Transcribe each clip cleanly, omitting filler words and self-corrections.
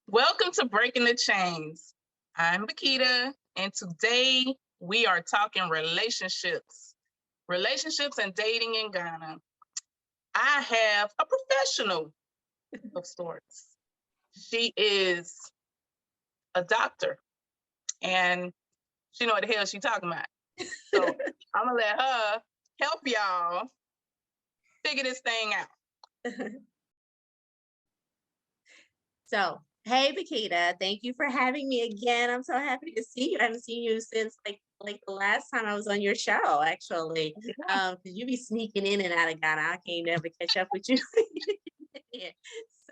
Welcome to Breaking the Chains. I'm Bakita, and today we are talking relationships and dating in Ghana. I have a professional of sorts. She is a doctor, and she know what the hell she's talking about. So I'm gonna let her help y'all figure this thing out. So, hey, Bakita, thank you for having me again. I'm so happy to see you. I haven't seen you since like the last time I was on your show, actually. Yeah. Because you be sneaking in and out of Ghana. I can't never catch up with you. Yeah.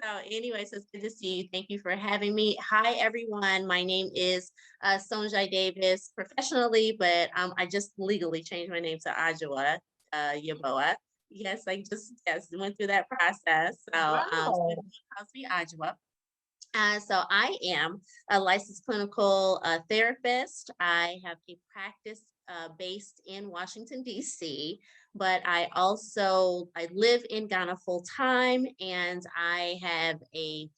So, anyway, so it's good to see you. Thank you for having me. Hi, everyone. My name is Sonjiah Davis professionally, but I just legally changed my name to Ajua Yaboa. Yes, I just went through that process. So Wow. everyone calls me Ajua. So I am a licensed clinical therapist. I have a practice based in Washington D.C., but I live in Ghana full time, and I have a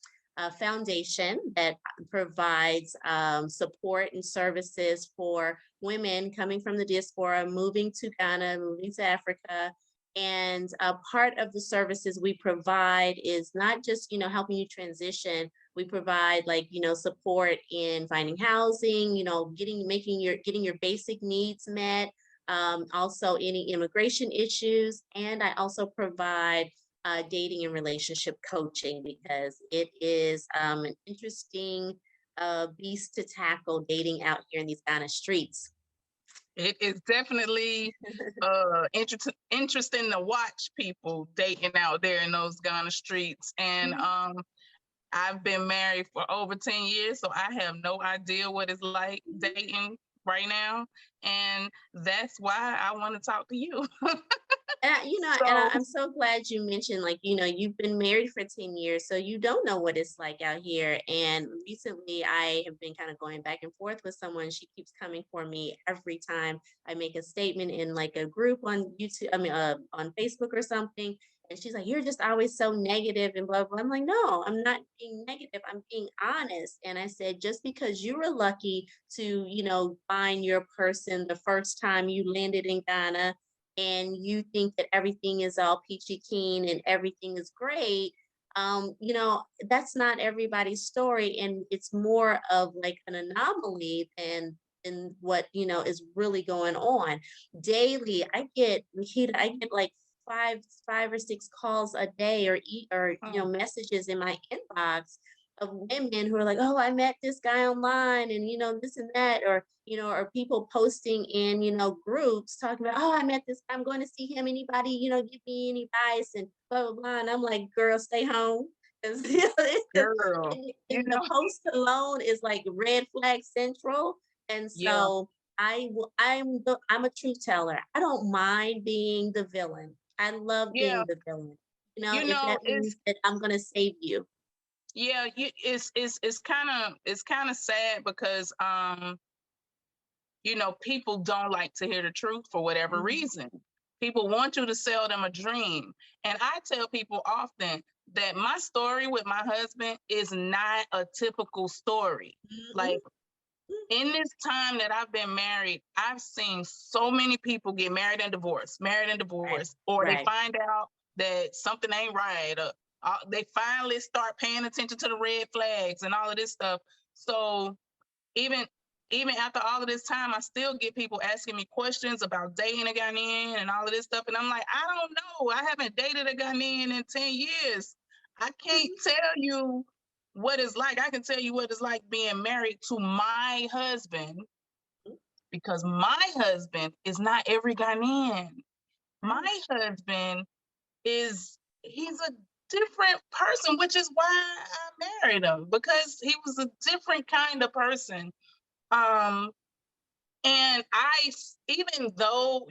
foundation that provides support and services for women coming from the diaspora, moving to Ghana, moving to Africa. And part of the services we provide is not just helping you transition. We provide support in finding housing, getting your basic needs met, also any immigration issues. And I also provide dating and relationship coaching because it is an interesting beast to tackle dating out here in these Ghana streets. It is definitely interesting to watch people dating out there in those Ghana streets. And I've been married for over 10 years, so I have no idea what it's like dating right now. And that's why I want to talk to you. So, I'm so glad you mentioned, you've been married for 10 years, so you don't know what it's like out here. And recently, I have been kind of going back and forth with someone. She keeps coming for me every time I make a statement in like a group on YouTube, on Facebook or something. And she's like, "You're just always so negative and blah, blah." I'm like, "No, I'm not being negative. I'm being honest." And I said, just because you were lucky to, find your person the first time you landed in Ghana, and you think that everything is all peachy keen and everything is great, that's not everybody's story, and it's more of like an anomaly than what is really going on. Daily, I get like five or six calls a day, or messages in my inbox of women who are like, "Oh, I met this guy online," and this and that, or people posting in groups talking about, "Oh, I met this guy, I'm going to see him. Anybody, give me any advice," and blah blah blah. And I'm like, "Girl, stay home." Because girl, you the know, post alone is like red flag central. And yeah, so I'm a truth teller. I don't mind being the villain. I love yeah, being the villain. If that it's means that I'm gonna save you. yeah, it's kind of sad because people don't like to hear the truth for whatever Mhm. reason. People want you to sell them a dream. And I tell people often that my story with my husband is not a typical story. Mhm. Like, in this time that I've been married, I've seen so many people get married and Right. divorced, or they Right. find out that something ain't right, or they finally start paying attention to the red flags and all of this stuff. So even even after all of this time, I still get people asking me questions about dating a Ghanaian and all of this stuff. And I'm like, I don't know. I haven't dated a Ghanaian in 10 years. I can't tell you what it's like. I can tell you what it's like being married to my husband, because my husband is not every Ghanaian. Right. My husband he's a different person, which is why I married him, because he was a different kind of person. Um, and even though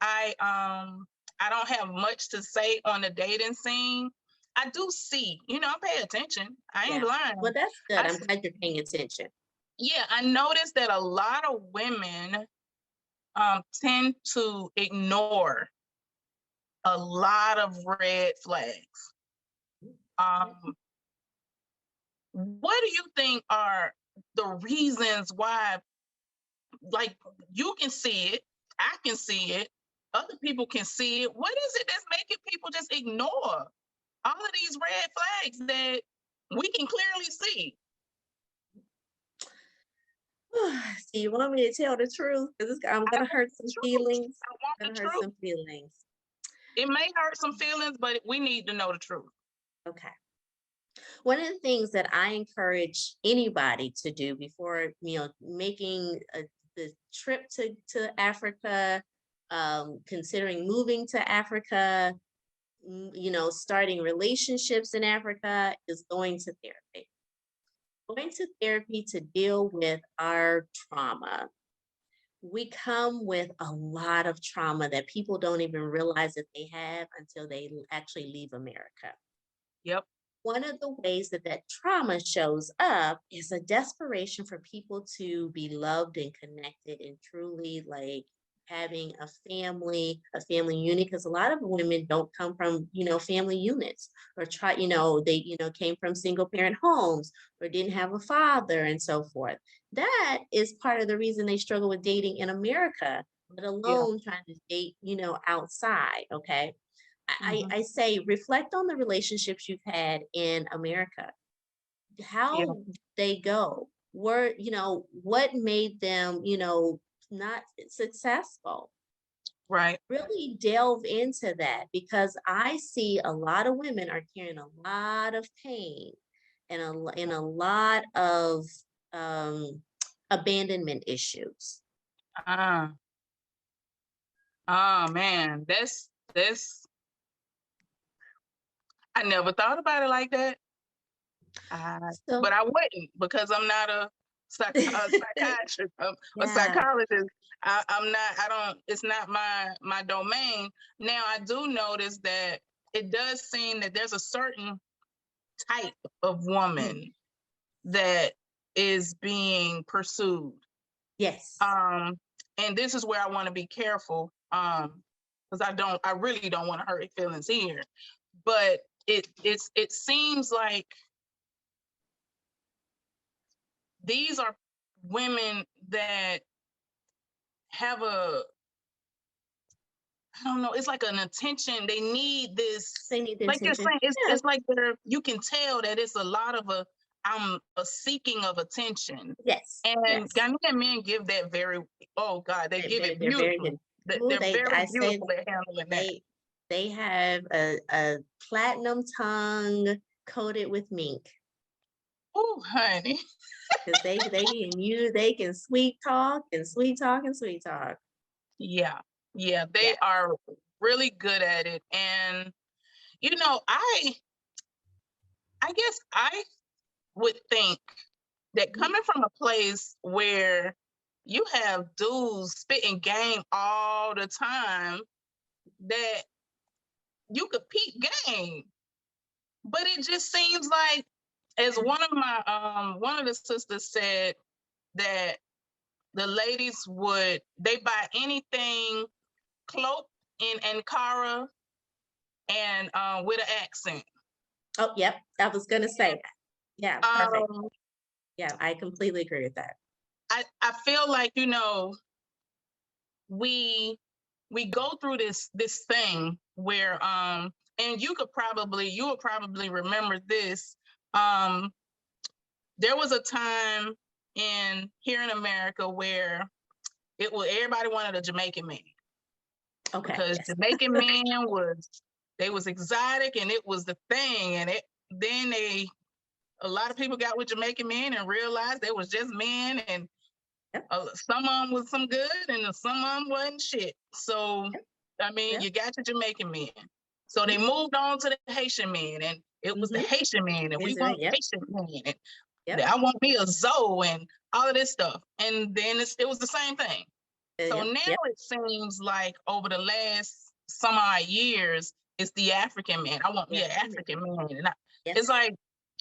I don't have much to say on the dating scene, I do see, I pay attention. I ain't Yeah. Well, lying. that's good. I I'm glad you're paying attention. Yeah, I noticed that a lot of women tend to ignore a lot of red flags. Yeah. Um, what do you think are the reasons why, like, you can see it, I can see it, other people can see it. What is it that's making people just ignore all of these red flags that we can clearly see? Do you want me to tell the truth? Because I'm I gonna want hurt the some truth. feelings. I want the Gonna hurt truth. some feelings. It may hurt some feelings, but we need to know the truth. Okay. One of the things that I encourage anybody to do before, making the trip to Africa, considering moving to Africa, starting relationships in Africa, is going to therapy. Going to therapy to deal with our trauma. We come with a lot of trauma that people don't even realize that they have until they actually leave America. Yep. One of the ways that that trauma shows up is a desperation for people to be loved and connected and truly like having a family unit, because a lot of women don't come from, family units, or they, came from single parent homes or didn't have a father and so forth. That is part of the reason they struggle with dating in America, let Yeah. alone trying to date, outside. Okay. Hmm. I say reflect on the relationships you've had in America. Yeah. How they go? What made them, not successful? Right. Really delve into that, because I see a lot of women are carrying a lot of pain and a lot of um, abandonment issues. Ah. Oh man, that's. I never thought about it like that. So But I wouldn't, because I'm not a psychiatrist, a yeah. psychologist. I'm not. I don't. It's not my domain. Now I do notice that it does seem that there's a certain type of Mm, woman that is being pursued. yes. Um, and this is where I want to be careful. Because I really don't want to hurt feelings here. But it seems like these are women that have I don't know, it's like an attention. They need this, They need the like you're attention. saying, Yeah. it's like you can tell that it's a lot of I'm a seeking of attention. Yes. And Yes. Ghanaian men give that very, oh God, they give it They're very beautifully. good. Ooh, They're very I say beautiful at handling that. they they have a platinum tongue coated with mink, Oh, honey. because they can sweet talk and sweet talk and sweet talk. Yeah. Yeah. They Yeah. are really good at it. And, I guess I would think that Mhm. coming from a place where you have dudes spitting game all the time, that you could peep game. But it just seems like, as one of the sisters said, that the ladies they buy anything cloaked in Ankara and with an accent. Oh, yep. I was gonna say that. Yeah, perfect. Um, Yeah, I completely agree with that. I feel like, we we go through this thing where and you will probably remember this. um there was a time in here in America where everybody wanted a Jamaican man, Okay. because Yes. Jamaican men was exotic, and it was the thing. And then a lot of people got with Jamaican men and realized they was just men, and Yep. some of them was some good, and some of them wasn't shit. So, Yep. I mean, Yep. you got your Jamaican men. So they moved on to the Haitian men, and it was the Mm-hmm. Haitian men, and we Is it? want Yep. Haitian men, and Yep. I want me a Zoe, and all of this stuff. And then it was the same thing. So Yep. now Yep. it seems like over the last some odd years, it's the African man. I want me Yeah. an African man. And it's Yes. like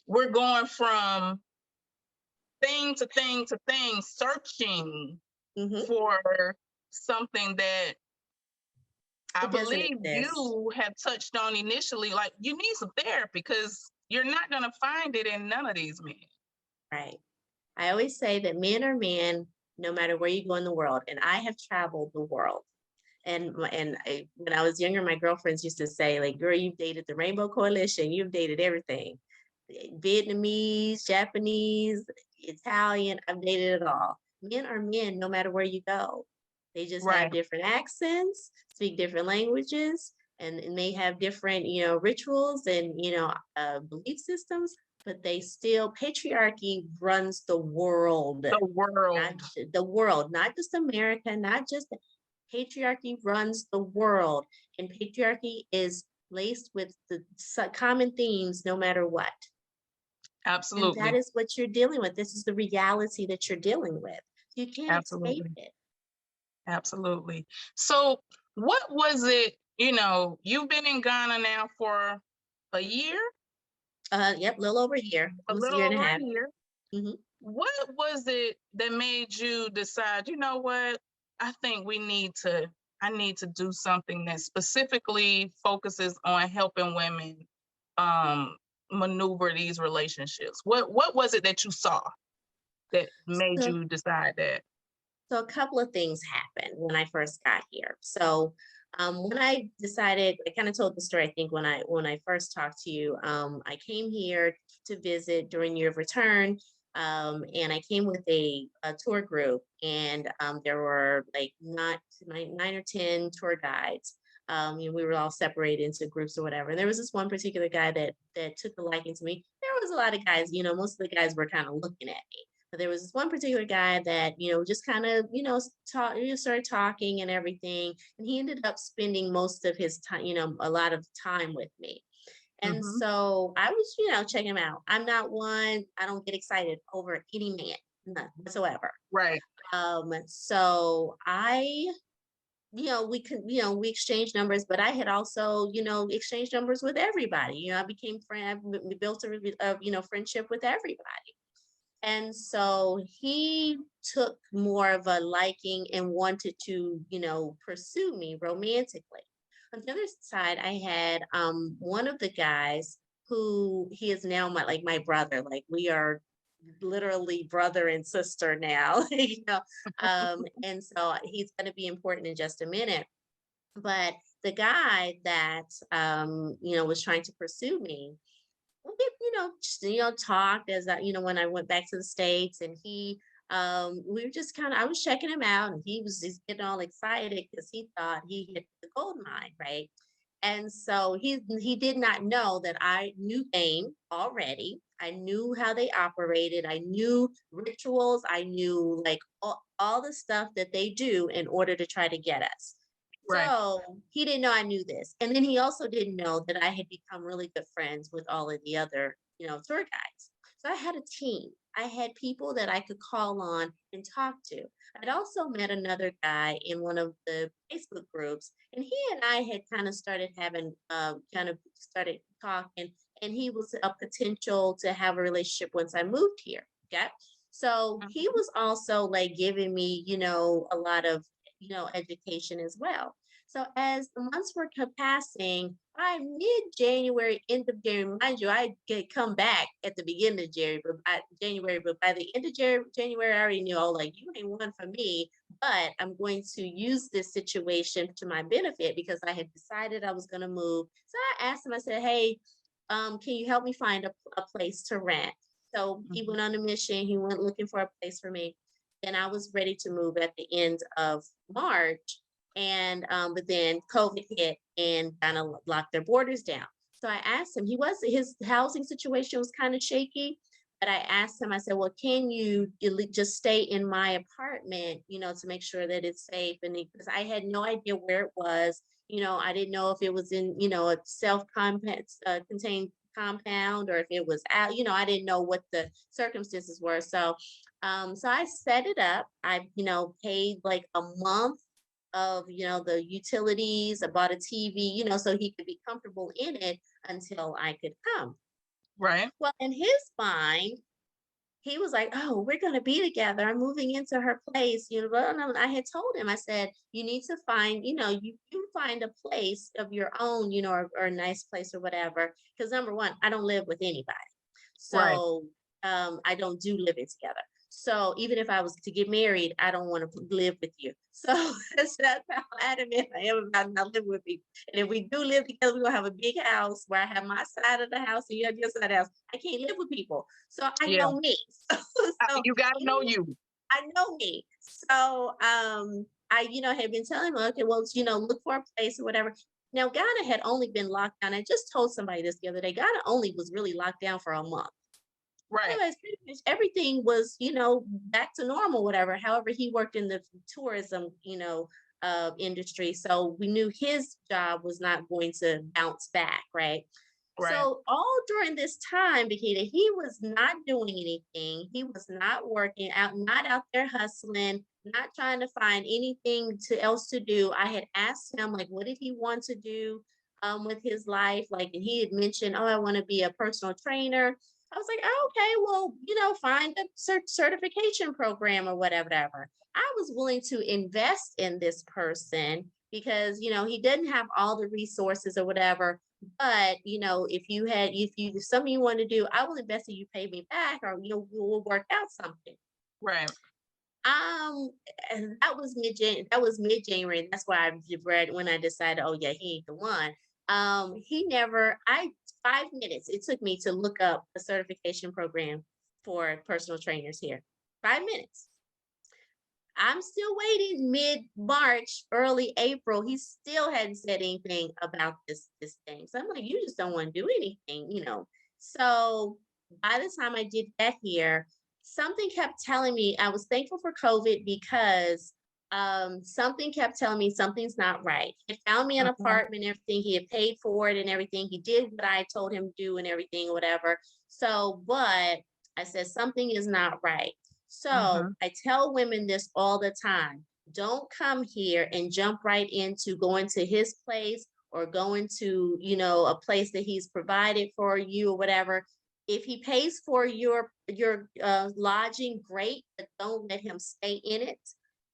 we're going from thing to thing to thing, searching Mm-hmm. for something that I It doesn't believe exist. you have touched on initially. Like, you need some therapy, because you're not going to find it in none of these men. Right. I always say that men are men no matter where you go in the world. And I have traveled the world. When I was younger, my girlfriends used to say, like, girl, you've dated the Rainbow Coalition, you've dated everything. Vietnamese, Japanese, Italian, I've dated it all. Men are men no matter where you go. They just have Right. different accents, speak different languages, and may have different, rituals and, belief systems, but they still, patriarchy runs the world, The not world. the world, not just America, not just patriarchy runs the world, and patriarchy is laced with the common themes no matter what. And that Absolutely. is what you're dealing with. This is the reality that you're dealing with. You can't escape Absolutely. it. Absolutely. So what was it, you've been in Ghana now for a year, Yep, a little over a year, a almost a little year and a over a half. year. hmm What was it that made you decide, you know what, I think I need to do something that specifically focuses on helping women um, maneuver these relationships? What was it that you saw that made So, you decide that? so a couple of things happened when I first got here. So when I decided, I kind of told the story. I think when I first talked to you, I came here to visit during year of return, and I came with a tour group, and there were like not nine or 10 tour guides. We were all separated into groups or whatever. And there was this one particular guy that took a liking to me. There was a lot of guys, most of the guys were kind of looking at me. But there was this one particular guy that, just kind of, started talking and everything. And he ended up spending most of his time, a lot of time with me. And Hmm. so I was, checking him out. I'm not one, I don't get excited over any man, none whatsoever. Right. So we exchanged numbers, but I had also, exchanged numbers with everybody. I became friend, we built a friendship with everybody. And so he took more of a liking and wanted to, pursue me romantically. On the other side, I had one of the guys who he is now my brother. Like we are literally brother and sister now, and so he's going to be important in just a minute. But the guy that was trying to pursue me, talked as when I went back to the States, and we were just I was checking him out, and he was just getting all excited because he thought he hit the gold mine, right? And so he did not know that I knew game already. I knew how they operated. I knew rituals. I knew like all the stuff that they do in order to try to get us. Right. So he didn't know I knew this. And then he also didn't know that I had become really good friends with all of the other, tour guides. So I had a team. I had people that I could call on and talk to. I'd also met another guy in one of the Facebook groups, and he and I had kind of started having, started talking, and he was a potential to have a relationship once I moved here. Okay. So he Mhm. was also like giving me, a lot of education as well. So as the months were passing, by mid-January, end of January, mind you, I could come back at the beginning of January, but by the end of January, I already knew, oh, like you ain't one for me, but I'm going to use this situation to my benefit because I had decided I was going to move. So I asked him, I said, hey, can you help me find a place to rent? So he Mhm. went on a mission. He went looking for a place for me. And I was ready to move at the end of March. And but then COVID hit and kind of locked their borders down. So I asked him, his housing situation was kind of shaky. But I asked him, I said, well, can you just stay in my apartment, to make sure that it's safe? And because I had no idea where it was, I didn't know if it was in, a contained compound or if it was out, I didn't know what the circumstances were. So I set it up. I, paid like a month of, the utilities. I bought a TV, so he could be comfortable in it until I could come. Right. Well, in his mind, he was like, "Oh, we're gonna be together. I'm moving into her place." You know, blah, blah, blah. I had told him, I said, "You need to find, you find a place of your own, or a nice place or whatever." Because number one, I don't live with anybody, Right. so I don't do living together. So even if I was to get married, I don't want to live with you. So that's how adamant I am about not living with people. And if we do live together, we're gonna have a big house where I have my side of the house and you have your side of the house. I can't live with people. So I Yeah. know me. So You got to know any you. I know me. So I, had been telling him, okay, well, look for a place or whatever. Now Ghana had only been locked down. I just told somebody this the other day. Ghana only was really locked down for a month. Right. Otherwise, pretty much everything was, back to normal, whatever. However, he worked in the tourism, industry. So we knew his job was not going to bounce back, right? Right. So all during this time, Bikita, he was not doing anything. He was not working out, not out there hustling, not trying to find anything else to do. I had asked him, like, what did he want to do with his life? Like, and he had mentioned, oh, I want to be a personal trainer. I was like, oh, okay, well, find a certification program or whatever. I was willing to invest in this person because, he didn't have all the resources or whatever. But, if something you want to do, I will invest in you, pay me back, or, we'll work out something. Right. Um, and that was mid-January. That's why I read when I decided, oh yeah, he ain't the one. He never, 5 minutes it took me to look up a certification program for personal trainers here. 5 minutes. I'm still waiting mid-March, early April. He still hadn't said anything about this thing. So I'm like, you just don't want to do anything. So by the time I did that here, something kept telling me I was thankful for COVID because something kept telling me something's not right. He found me an Mhm. apartment, everything. He had paid for it and everything. He did what I told him to do and everything, whatever. So, but I said something is not right. So Mhm. I tell women this all the time. Don't come here and jump right into going to his place or going to, a place that he's provided for you or whatever. If he pays for your lodging, great, but don't let him stay in it.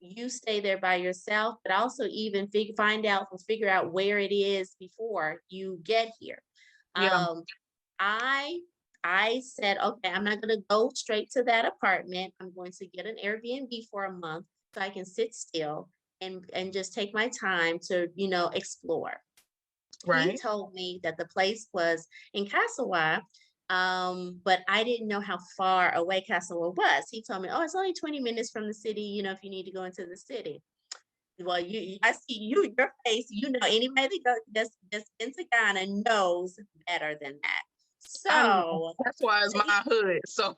You stay there by yourself, but also even figure out where it is before you get here. Yeah. Um, I I said, okay, I'm not going to go straight to that apartment. I'm going to get an Airbnb for a month so I can sit still and just take my time to, explore. He Right. told me that the place was in Castlewa, but I didn't know how far away Castlewa was. He told me, oh, it's only 20 minutes from the city, if you need to go into the city. Well, I see your face. Anybody that's been to Ghana knows better than that. I know. So, That's why it's my hood. So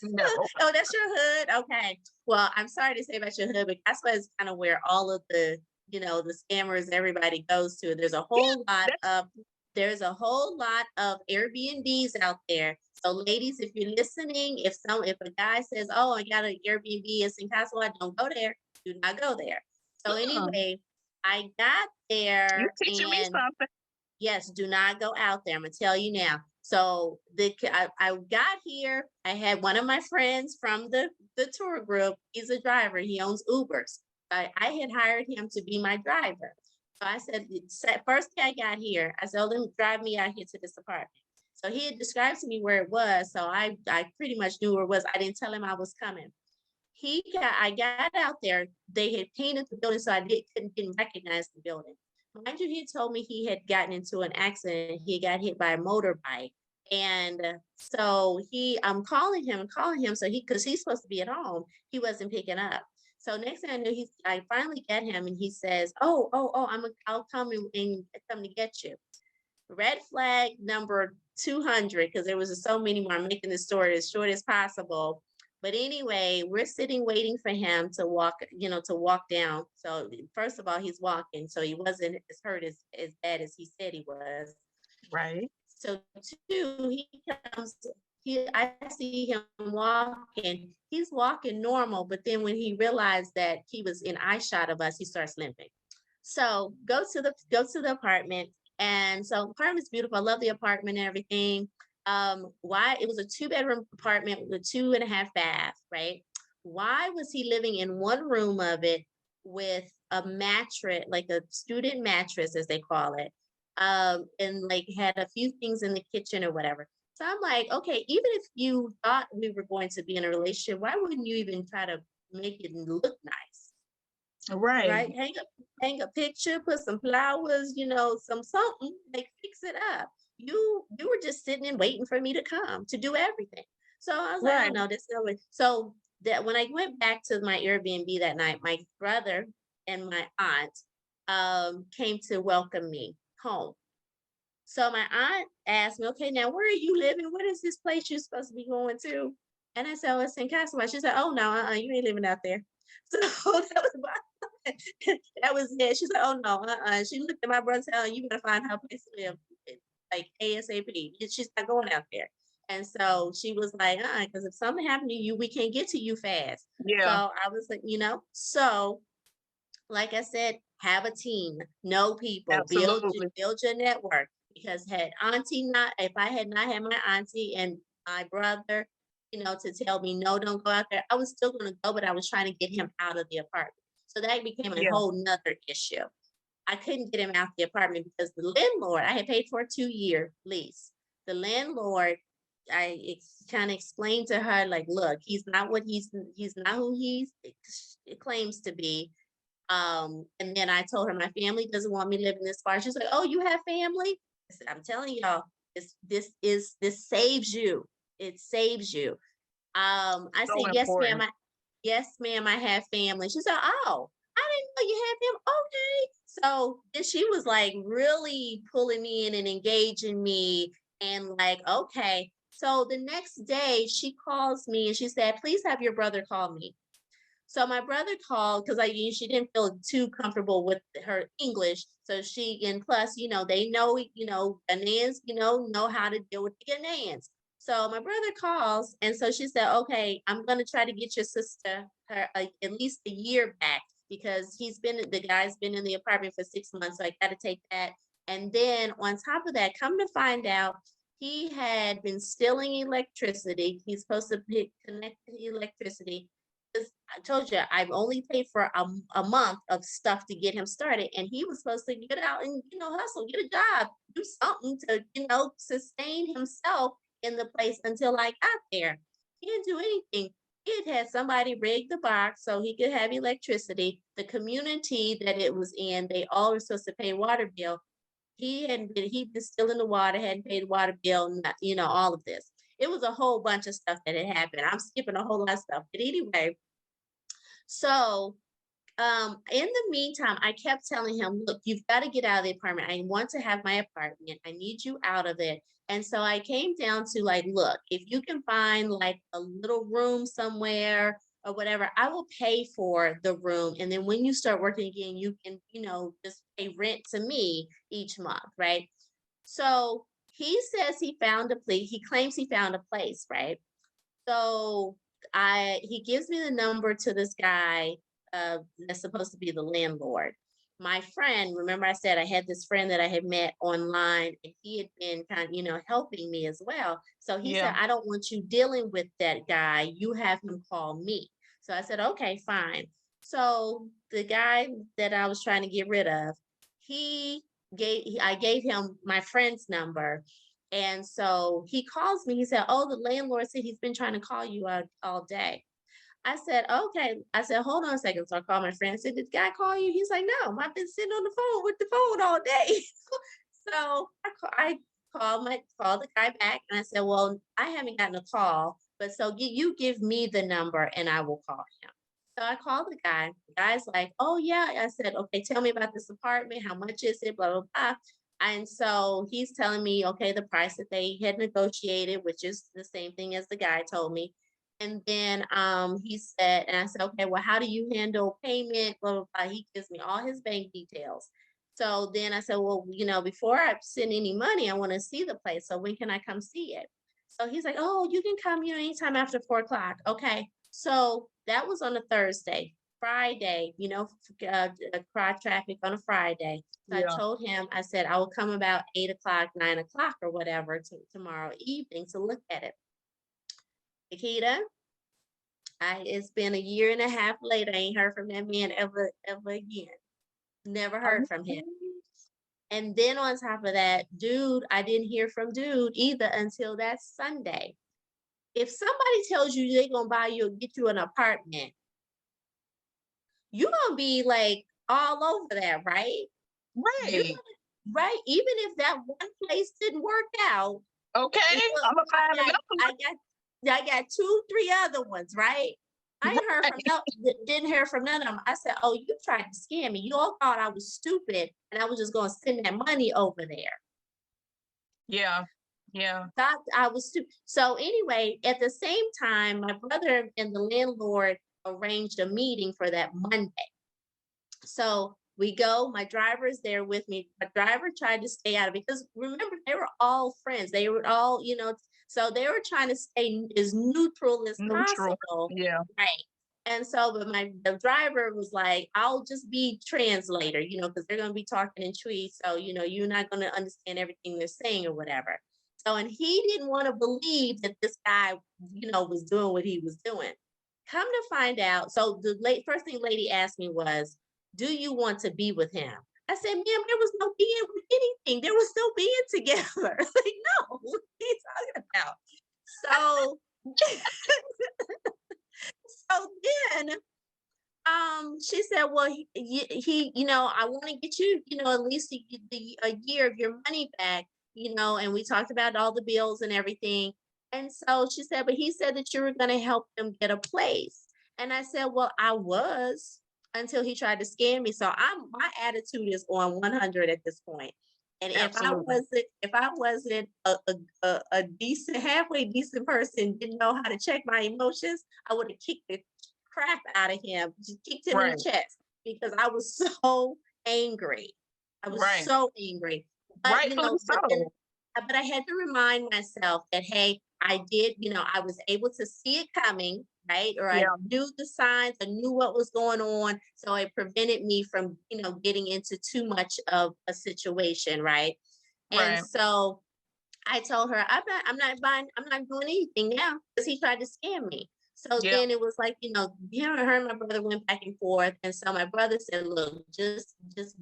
no. oh, that's your hood. Okay. Well, I'm sorry to say about your hood, but that's what is kind of where all of the scammers, everybody goes to. That's There's a whole lot of Airbnbs out there. So, ladies, if you're listening, if a guy says, "Oh, I got an Airbnb in Castlewood," don't go there. Do not go there. So anyway, I got you there teaching me and something. yes, do not go out there. I'm gonna tell you now. So I got here. I had one of my friends from the tour group. He's a driver. He owns Ubers. I had hired him to be my driver. So I said, first day I got here, I said, oh, let him drive me out here to this apartment. So he had described to me where it was. So I pretty much knew where it was. I didn't tell him I was coming. I got out there. They had painted the building, so didn't recognize the building. Mind you, he told me he had gotten into an accident. He got hit by a motorbike. And so I'm calling him. So because he's supposed to be at home, he wasn't picking up. So next thing I knew, I finally get him and he says, oh, I'll come and come to get you. Red flag number 200, because there was so many more. I'm making this story as short as possible. But anyway, we're sitting waiting for him to walk down. So first of all, he's walking. So he wasn't as hurt as bad as he said he was. Right. So two, I see him walking. He's walking normal, but then when he realized that he was in eye shot of us, he starts limping. So go to the apartment. And so apartment's beautiful. I love the apartment and everything. Why it was a 2-bedroom apartment with a 2.5 bath, right? Why was he living in one room of it with a mattress, like a student mattress, as they call it, and like had a few things in the kitchen or whatever. So I'm like, okay, even if you thought we were going to be in a relationship, why wouldn't you even try to make it look nice? Right. Right? Hang a picture, put some flowers, some something, like fix it up. You were just sitting and waiting for me to come to do everything. So I was like, oh Right. no, this no way. So that when I went back to my Airbnb that night, my brother and my aunt came to welcome me home. So my aunt asked me, okay, now where are you living? What is this place you're supposed to be going to? And I said, oh, it's in Castaway. She said, oh no, you ain't living out there. So that was my that was it. She said, oh no, She looked at my brother and said, oh, you better find her a place to live, like ASAP. She's not going out there. And so she was like, because if something happened to you, we can't get to you fast. So Yeah. I was like, so like I said, have a team, know people, Absolutely. build your network. Because had auntie not, if I had not had my auntie and my brother, to tell me no, don't go out there, I was still going to go, but I was trying to get him out of the apartment. So that became a Yeah. whole nother issue. I couldn't get him out the apartment because the landlord, I had paid for a 2-year lease. The landlord, I kind of explained to her, like, look, he's not what he's not who it claims to be. And then I told her my family doesn't want me living this far. She's like, "Oh, you have family?" I said, "I'm telling y'all, this saves you. It saves you." I So said, "Yes, ma'am. important. Yes, ma'am. I have family." She said, "Oh, I didn't know you had them." Okay. So then she was like really pulling me in and engaging me, and like, okay. So the next day she calls me and she said, "Please have your brother call me." So my brother called because she didn't feel too comfortable with her English. So and plus, they know, Ghanaians, know how to deal with the Ghanaians. So my brother calls, and so she said, "Okay, I'm gonna try to get your sister her at least a year back because the guy's been in the apartment for 6 months, so I got to take that." And then on top of that, come to find out, he had been stealing electricity. He's supposed to connect the electricity. I told you I've only paid for a month of stuff to get him started, and he was supposed to get out and hustle, get a job, do something to sustain himself in the place until I got there. He didn't do anything. He had somebody rig the box so he could have electricity. The community that it was in, they all were supposed to pay water bill. He'd been stealing the water, hadn't paid the water bill, all of this. It was a whole bunch of stuff that had happened. I'm skipping a whole lot of stuff, but anyway, so in the meantime, I kept telling him, look, you've got to get out of the apartment. I want to have my apartment. I need you out of it. And so I came down to like, look, if you can find like a little room somewhere or whatever, I will pay for the room. And then when you start working again, you can, just pay rent to me each month, right? So he says he found a place. He claims he found a place, right? So he gives me the number to this guy that's supposed to be the landlord. My friend, remember I said I had this friend that I had met online and he had been kind of, helping me as well. So he said, Yeah. I don't want you dealing with that guy. You have him call me. So I said, okay, fine. So the guy that I was trying to get rid of, I gave him my friend's number, and so he calls me. He said, "Oh, the landlord said he's been trying to call you all day." I said, "Okay." I said, "Hold on a second." So I called my friend. I said, "Did the guy call you?" He's like, "No, I've been sitting on the phone with the phone all day." So I called the guy back and I said, "Well, I haven't gotten a call, but so you give me the number and I will call him." So I called the guy. The guy's like, "Oh yeah." I said, "Okay, tell me about this apartment. How much is it? Blah blah blah." And so he's telling me, okay, the price that they had negotiated, which is the same thing as the guy told me. And then he said, and I said, okay, well, how do you handle payment? Blah, blah, blah. He gives me all his bank details. So then I said, well, before I send any money, I want to see the place. So when can I come see it? So he's like, oh, you can come, anytime after 4 o'clock. Okay. So that was on a Thursday. Friday, car traffic on a Friday. So I Yeah. told him, I said, I will come about 8 o'clock, 9 o'clock or whatever tomorrow evening to look at it. Nikita, it's been a year and a half later. I ain't heard from that man ever again. Never Are heard you from him. serious? And then on top of that, dude, I didn't hear from dude either until that Sunday. If somebody tells you they're gonna buy you, get you an apartment, you're gonna be like all over that, right? You Right. right? Even if that one place didn't work out, Okay. look, I'm gonna I find got, another I got, I got 2, 3 other ones, right? I one. ain't heard from didn't hear from none of them. I said, "Oh, you tried to scam me. You all thought I was stupid, and I was just gonna send that money over there. Yeah. Yeah. Thought I was stupid." So anyway, at the same time, my brother and the landlord arranged a meeting for that Monday. So we go, my driver is there with me. My driver tried to stay out of it because remember, they were all friends. They were all, so they were trying to stay as neutral as Neutral. possible. Yeah. Right. And so, but the driver was like, I'll just be translator, because they're going to be talking in Twi. So, you're not going to understand everything they're saying or whatever. So, and he didn't want to believe that this guy, was doing what he was doing. Come to find out. So the first thing lady asked me was, do you want to be with him? I said, ma'am, there was no being with anything. There was no being together. Like, no, what are you talking about? So, so then she said, well, I want to get you, at least a year of your money back, and we talked about all the bills and everything. And so she said, but he said that you were going to help him get a place. And I said, well, I was until he tried to scam me. So my attitude is on 100 at this point. And Absolutely. if I wasn't a decent, halfway decent person, didn't know how to check my emotions, I would have kicked the crap out of him, just kicked him in Right. the chest because I was so angry. I was Right. so angry. But Rightfully so. but I had to remind myself that hey, I did, I was able to see it coming, right? Or I Yeah. knew the signs, I knew what was going on. So it prevented me from, getting into too much of a situation, right? And Right. so I told her, I'm not buying, I'm not doing anything now because he tried to scam me. So Yeah. then it was like, her and my brother went back and forth. And so my brother said, look, just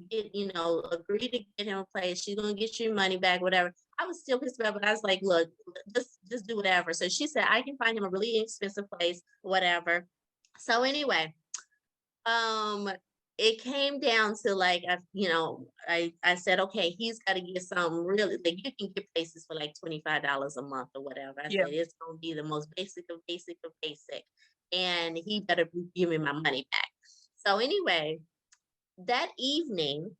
get, agree to get him a place. She's gonna get your money back, whatever. I was still pissed about it, but I was like, look, just do whatever. So she said, I can find him a really expensive place, whatever. So anyway, um it came down to like I said, okay, he's got to get something really, like you can get places for like $25 a month or whatever. I Yeah. said it's gonna be the most basic of basic of basic, and he better give me my money back. So anyway, that evening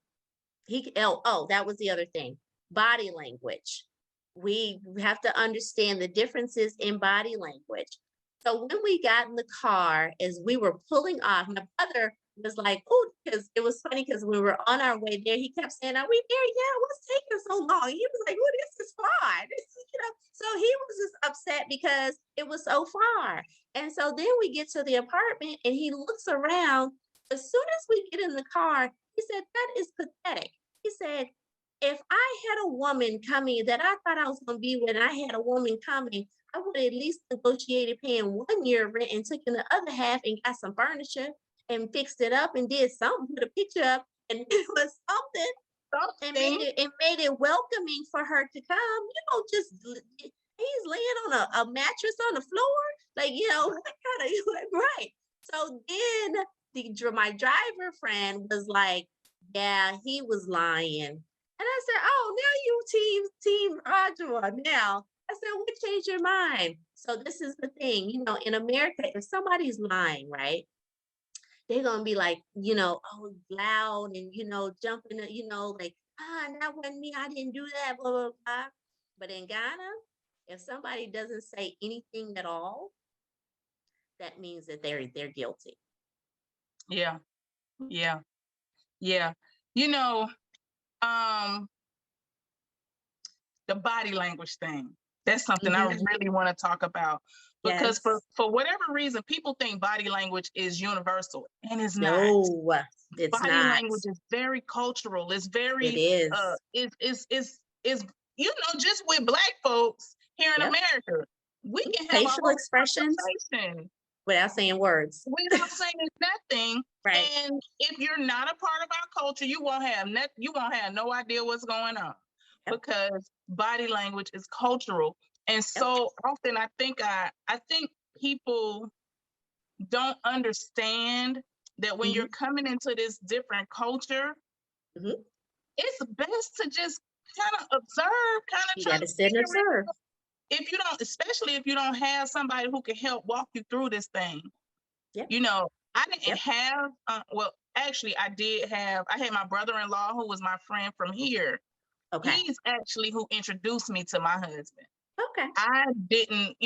that was the other thing, body language. We have to understand the differences in body language. So when we got in the car, as we were pulling off, my brother was like, oh, because it was funny because we were on our way there. He kept saying, are we there? Yeah, what's taking so long? He was like, oh, this is far. So he was just upset because it was so far. And so then we get to the apartment and he looks around. As soon as we get in the car, he said, that is pathetic. He said, if I had a woman coming that I thought I was going to be with, and I had a woman coming, I would have at least negotiated paying 1 year rent and taken the other half and got some furniture and fixed it up and did something, put a picture up and it was something and Something. made it welcoming for her to come. Just he's laying on a mattress on the floor, like what kind of right. So then my driver friend was like, yeah, he was lying. And I said, oh, now you team Audra now. I said, what changed your mind? So this is the thing, in America, if somebody's lying, right, they're gonna be like, oh, loud and jumping, like, that wasn't me, I didn't do that, blah, blah, blah. But in Ghana, if somebody doesn't say anything at all, that means that they're guilty. Yeah. Yeah. Yeah. You know, um, the body language thing. That's something I Mhm. really want to talk about because Yes. for whatever reason, people think body language is universal, and it's not. No, it's Body not. language is very cultural. It's very It is. is just with Black folks here in Yep. America, we can have a Facial whole expressions conversation without saying words. without saying nothing. Right. And if you're not a part of our culture, you won't have no idea what's going on, Yep. because body language is cultural. And so often I think people don't understand that when you're coming into this different culture, Mhm. it's best to just kind of observe, kind of You try got to to sit and figure it observe. out. If you don't, especially if you don't have somebody who can help walk you through this thing. Yep. I didn't Yep. have, well, actually, I had my brother-in-law who was my friend from here. Okay. He's actually who introduced me to my husband. Okay. I didn't,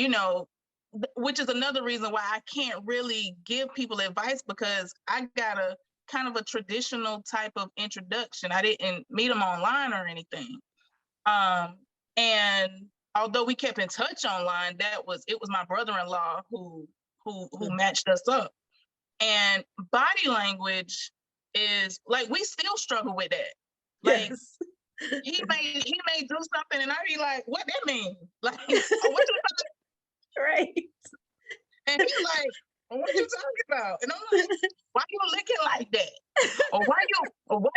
which is another reason why I can't really give people advice, because I got a kind of a traditional type of introduction. I didn't meet him online or anything. And although we kept in touch online, it was my brother-in-law who matched us up. And body language is like, we still struggle with that. Like, Yes. he may do something and I be like, what that mean? Like, oh, what you Right. and he's like, well, what you talking about? And I'm like, why you licking like that? Or why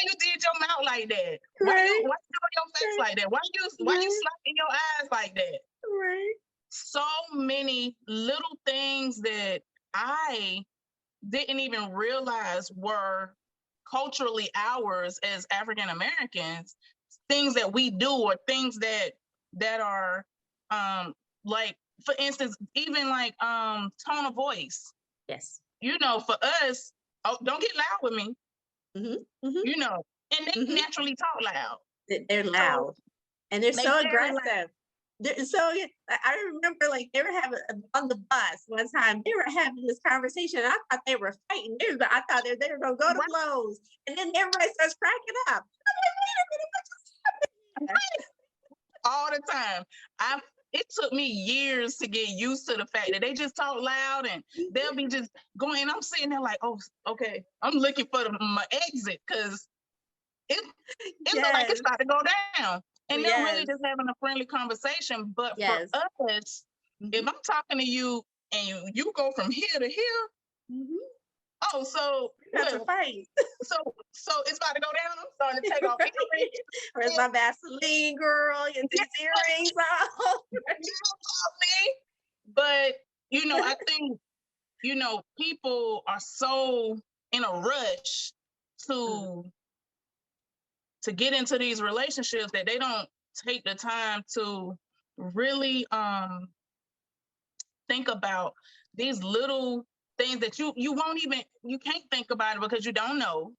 you did your mouth like that? Why you doing your face like that? Why you slapping your eyes like that? Right. So many little things that I didn't even realize were culturally ours as African Americans, things that we do, or things that are like, for instance, even like tone of voice. Yes. For us, oh, don't get loud with me. And they naturally talk loud. They're loud, and they're so aggressive. I remember, like, they were having on the bus one time. They were having this conversation. And I thought they were fighting. I thought they were going to go to blows, and then everybody starts cracking up. I'm like, wait a minute, what just happened? All the time. It took me years to get used to the fact that they just talk loud, and they'll be just going. And I'm sitting there like, oh, okay. I'm looking for my exit, because it looked like it's about to go down. And they're really just having a friendly conversation. But for us, if I'm talking to you and you go from here to here, oh, so that's a fight. So it's about to go down. I'm starting to take off earrings. Where's my Vaseline, girl? Get these earrings off. But I think people are so in a rush to get into these relationships that they don't take the time to really think about these little things that you can't think about it because you don't know.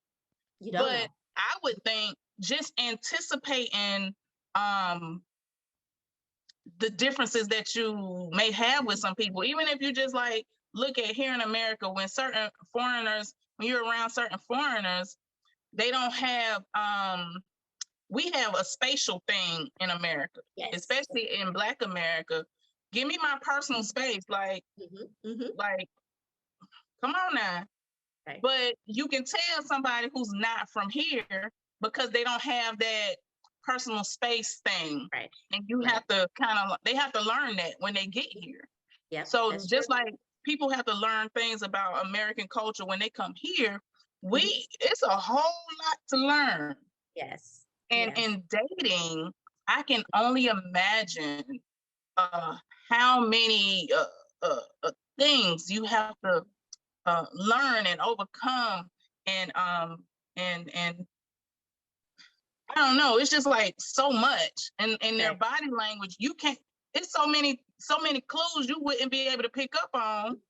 But I would think just anticipating the differences that you may have with some people, even if you just like look at here in America, when you're around certain foreigners, they don't have we have a spatial thing in America, especially in Black America. Give me my personal space, like come on now. Right. But you can tell somebody who's not from here because they don't have that personal space thing. Right. And you have to they have to learn that when they get here. Yeah. So just like people have to learn things about American culture when they come here, it's a whole lot to learn. Yes. And in dating, I can only imagine how many things you have to learn and overcome, and I don't know, it's just like so much. And their body language, you can't, it's so many clues you wouldn't be able to pick up on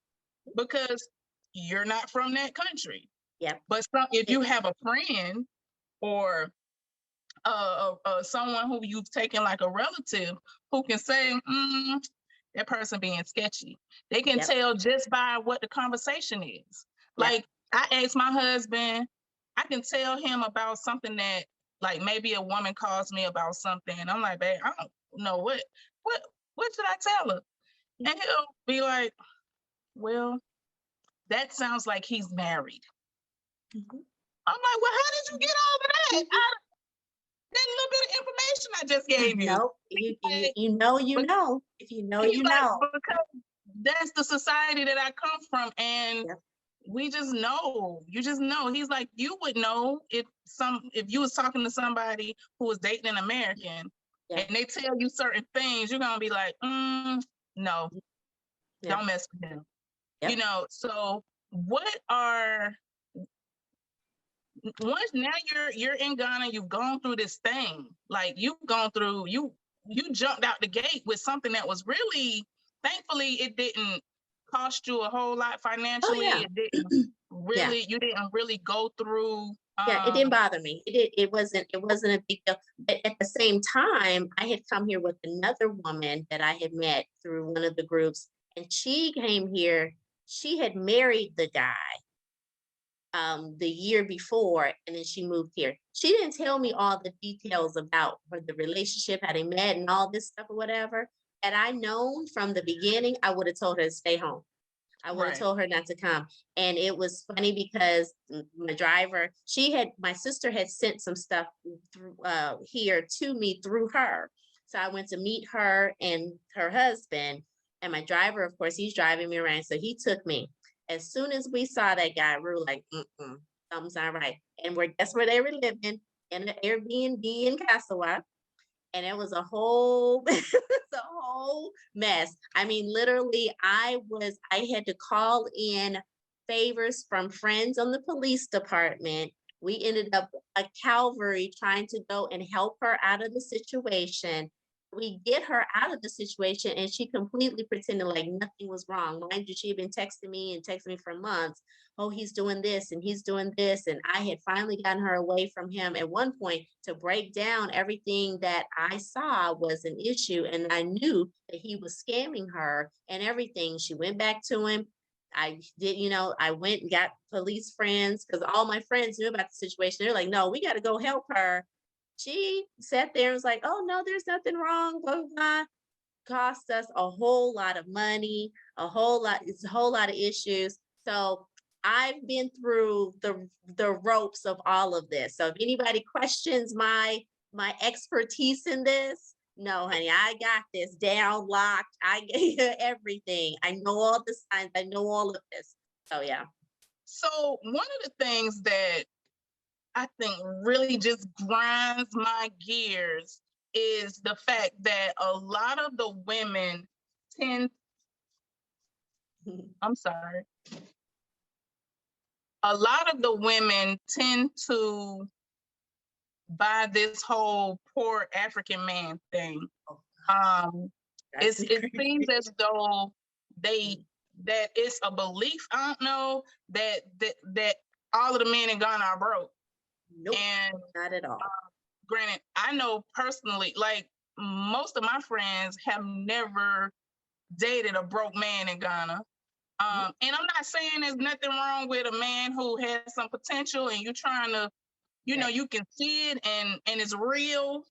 because you're not from that country. Yeah. But if you have a friend or someone who you've taken like a relative who can say, that person being sketchy. They can tell just by what the conversation is. Like, I asked my husband, I can tell him about something that, like, maybe a woman calls me about something, and I'm like, babe, I don't know what should I tell her? And he'll be like, well, that sounds like he's married. Mhm. I'm like, well, how did you get all of that? Out of that little bit of information I just gave you. Nope. You But know. If you know, he's you like, know. because that's the society that I come from. And Yep. we just know. You just know. He's like, you would know if you was talking to somebody who was dating an American Yeah. and they tell you certain things, you're gonna be like, no, Yeah. don't mess with him. Yep. So what are once now you're in Ghana, you've gone through this thing. Like you've gone through you jumped out the gate with something that was really, thankfully it didn't cost you a whole lot Oh financially. yeah. It didn't Yeah. really, you didn't really go through Yeah, it didn't bother me. It wasn't a big deal. But at the same time, I had come here with another woman that I had met through one of the groups, and she came here. She had married the guy the year before, and then she moved here. She didn't tell me all the details about the relationship, how they met, and all this stuff or whatever. Had I known from the beginning, I would have told her to stay home. I would have right. told her not to come. And it was funny because my driver, my sister had sent some stuff through, here to me through her. So I went to meet her and her husband. And my driver, of course, he's driving me around. So he took me. As soon as we saw that guy, we were like, something's not right. And guess where they were living? In an Airbnb in Castaway, and it was a whole it was a whole mess. I mean, literally, I had to call in favors from friends on the police department. We ended up a Calvary trying to go and help her out of the situation. We get her out of the situation, and she completely pretended like nothing was wrong. Mind you, she had been texting me for months. Oh, he's doing this and he's doing this. And I had finally gotten her away from him at one point to break down everything that I saw was an issue. And I knew that he was scamming her and everything. She went back to him. I did, I went and got police friends because all my friends knew about the situation. They're like, no, we got to go help her. She sat there and was like, oh, no, there's nothing wrong. Blah, blah, blah. Cost us a whole lot of money, it's a whole lot of issues. So I've been through the ropes of all of this. So if anybody questions my expertise in this, no, honey, I got this down locked. I get everything. I know all the signs. I know all of this. So yeah. So one of the things that I think really just grinds my gears is the fact that a lot of the women tend, I'm sorry, a lot of the women tend to buy this whole poor African man thing. That's It seems as though that it's a belief. I don't know that all of the men in Ghana are broke. nope, And not at all. granted, I know personally, like most of my friends have never dated a broke man in Ghana. And I'm not saying there's nothing wrong with a man who has some potential and you're trying to, you can see it and it's real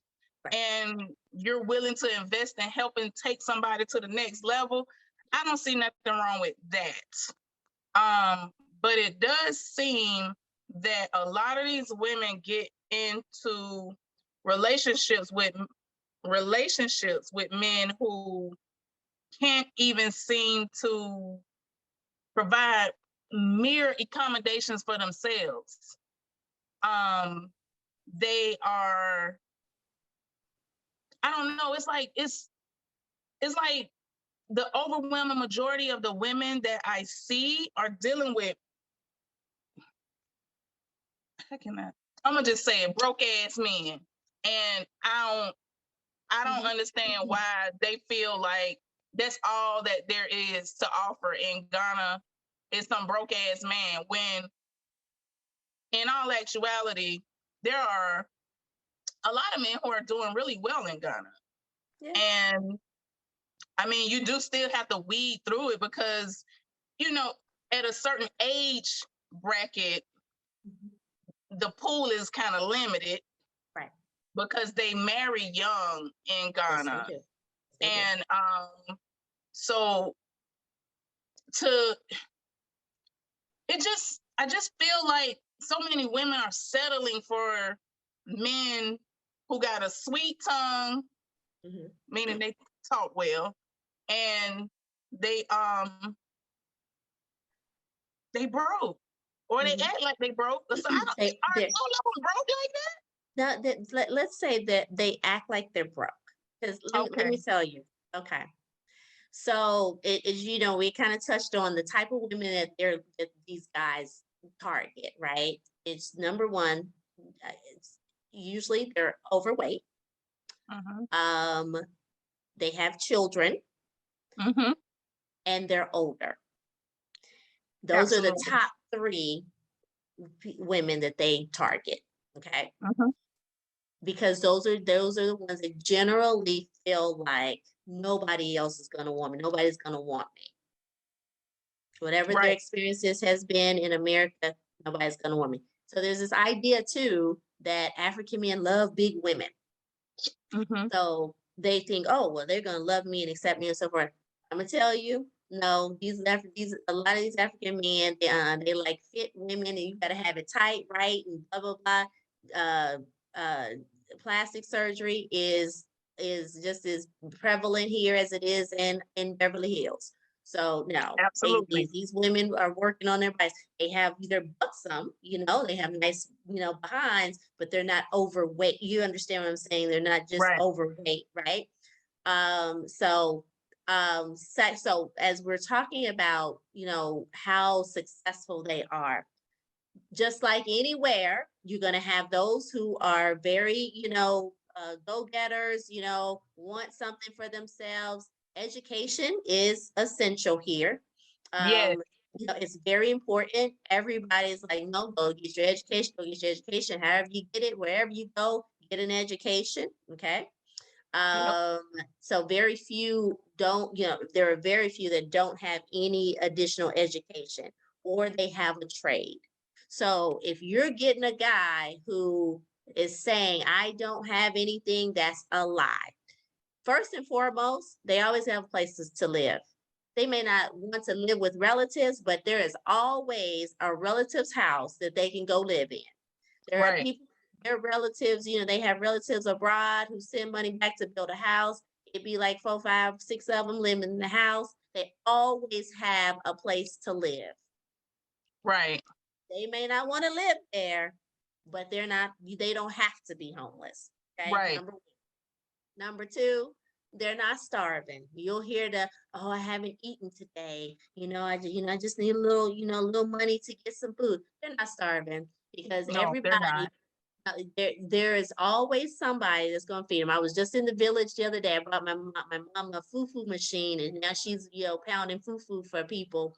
and you're willing to invest in helping take somebody to the next level. I don't see nothing wrong with that. But it does seem that a lot of these women get into relationships with men who can't even seem to provide mere accommodations for themselves. They are, I don't know, it's like the overwhelming majority of the women that I see are dealing with, I'm gonna just say it, broke ass men. And I don't understand why they feel like that's all that there is to offer in Ghana is some broke ass man, when in all actuality, there are a lot of men who are doing really well in Ghana. Yeah. And I mean, you do still have to weed through it because, at a certain age bracket, the pool is kind of limited. Right. Because they marry young in Ghana. Yes, they do. And So to I just feel like so many women are settling for men who got a sweet tongue, meaning they talk well, and they broke, or they act like they broke. So I don't, are all of them broke like that? Now, let's say that they act like they're broke. Because let me tell you. Okay. So it is, we kind of touched on the type of women that these guys target, right? It's number one, it's usually they're overweight. They have children, and they're older. Those are the top 3 women that they target. Okay. Because those are the ones that generally feel like nobody else is going to want me. Nobody's going to want me. Whatever their experiences has been in America, nobody's going to want me. So there's this idea too that African men love big women. So they think, oh, well, they're going to love me and accept me and so forth. I'm going to tell you, no, a lot of these African men, they like fit women, and you got to have it tight, right? And blah, blah, blah. Plastic surgery is just as prevalent here as it is in Beverly Hills. So no, absolutely, these women are working on their bodies. They have either buxom, they have nice, behinds, but they're not overweight. You understand what I'm saying? They're not just overweight, right? So as we're talking about, how successful they are, just like anywhere, you're going to have those who are very, go-getters, want something for themselves. Education is essential here. It's very important. Everybody's like, no, go get your education, however you get it, wherever you go, get an education. Okay. So very few there are very few that don't have any additional education, or they have a trade. So if you're getting a guy who is saying, I don't have anything, that's a lie. First and foremost, they always have places to live. They may not want to live with relatives, but there is always a relative's house that they can go live in. There are people, their relatives, they have relatives abroad who send money back to build a house. It'd be like 4, 5, 6 of them living in the house. They always have a place to live. Right. They may not want to live there, but they don't have to be homeless. Okay. Right. Number 2, they're not starving. You'll hear I haven't eaten today. I just need a little money to get some food. They're not starving because everybody, there is always somebody that's going to feed them. I was just in the village the other day. I brought my mom a fufu machine, and now she's, pounding fufu for people,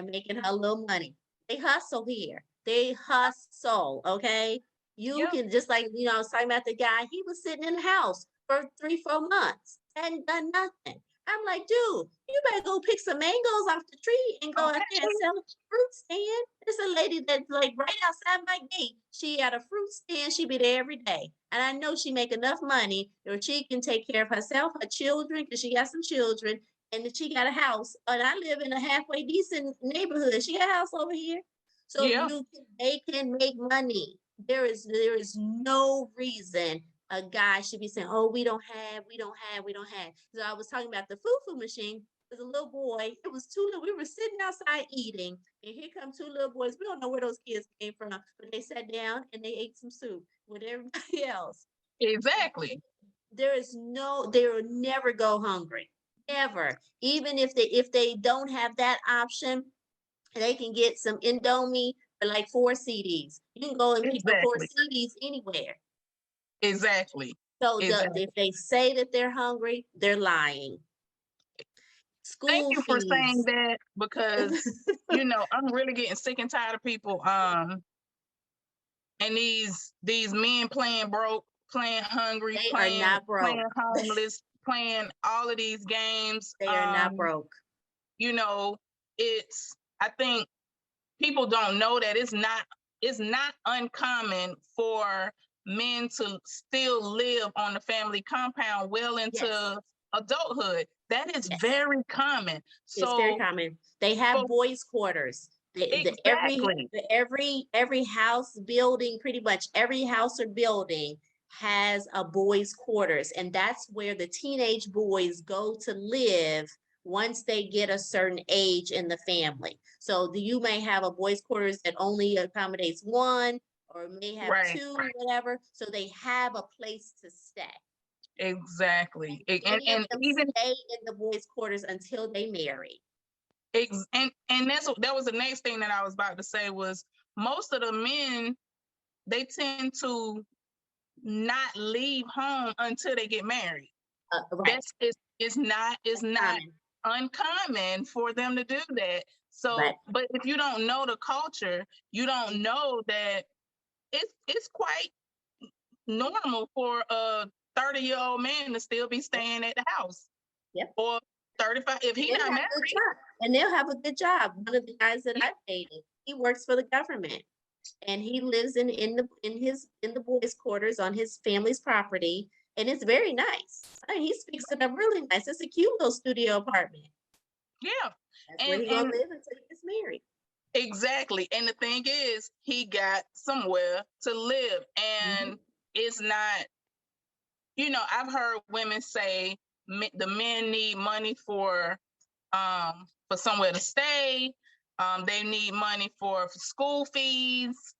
making her little money. They hustle here. They hustle. Okay. You can just like, I was talking about the guy, he was sitting in the house for 3-4 months, hadn't done nothing. I'm like, dude, you better go pick some mangoes off the tree and go out there and sell a fruit stand. There's a lady that's like right outside my gate. She had a fruit stand. She be there every day. And I know she make enough money where she can take care of herself, her children, because she got some children, and that she got a house. And I live in a halfway decent neighborhood. She got a house over here. So they can make money. There is no reason a guy should be saying, oh, we don't have. So I was talking about the fufu machine. There's a little boy. It was we were sitting outside eating, and here come 2 little boys. We don't know where those kids came from, but they sat down and they ate some soup with everybody else. Exactly. They will never go hungry. Never. Even if they don't have that option, they can get some Indomie for like 4 CDs. You can go and pick up 4 CDs anywhere. Exactly. So if they say that they're hungry, they're lying. Thank you for saying that, because I'm really getting sick and tired of people and these men playing broke, playing hungry, playing homeless, playing all of these games. They are not broke. I think people don't know that it's not uncommon for men to still live on the family compound well into adulthood. That is Yes. very common. It's very So common. They have for boys' quarters. exactly. Every house building, pretty much every house or building has a boys' quarters, and that's where the teenage boys go to live once they get a certain age in the family. So you may have a boys' quarters that only accommodates one, or may have Right. two, whatever. So they have a place to stay. Exactly. Many of And them even stay in the boys' quarters until they marry. and that was the next thing that I was about to say was most of the men, they tend to not leave home until they get married. Right. It's not Common. uncommon for them to do that. So, Right. but if you don't know the culture, you don't know that it's quite normal for a 30-year-old man to still be staying at the house. Yep. Or 35 if he They'll not have a married. good job. And they'll have a good job. One of the guys that I dated, he works for the government, and he lives in the boys' quarters on his family's property, and it's very nice. I mean, he speaks it up really nice. It's a cute little studio apartment. Yeah. That's where he's And gonna live until he gets married. exactly. And the thing is, he got somewhere to live. Mhm. And it's not, I've heard women say the men need money for somewhere to stay. They need money for school fees.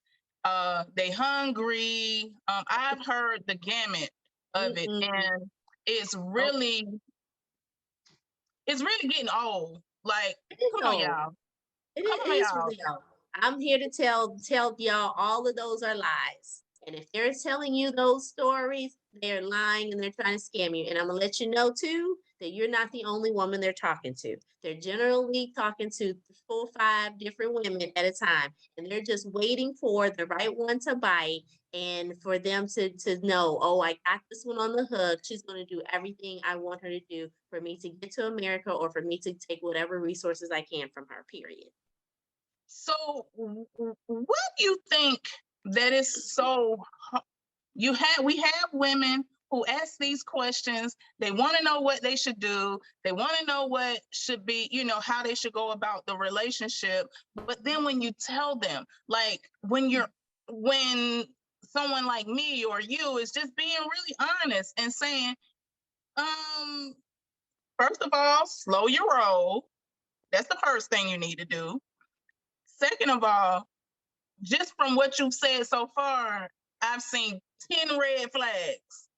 They hungry. I've heard the gamut of it, Mm-mm. and it's Oh, really it's really getting old. Like, it is come on, old. y'all. It Come on, is y'all. really old. I'm here to tell y'all all of those are lies. And if they're telling you those stories, they're lying and they're trying to scam you. And I'm gonna let you know too that you're not the only woman they're talking to. They're generally talking to 4 or 5 different women at a time, and they're just waiting for the right one to bite and for them to know, oh, I got this one on the hook. She's gonna do everything I want her to do for me to get to America or for me to take whatever resources I can from her, period. So, what do you think that is so? We have women who ask these questions. They want to know what they should do. They want to know what should be, how they should go about the relationship. But then when you tell them, like when someone like me or you is just being really honest and saying, um, first of all, slow your roll. That's the first thing you need to do. Second of all, just from what you've said so far, I've seen 10 red flags.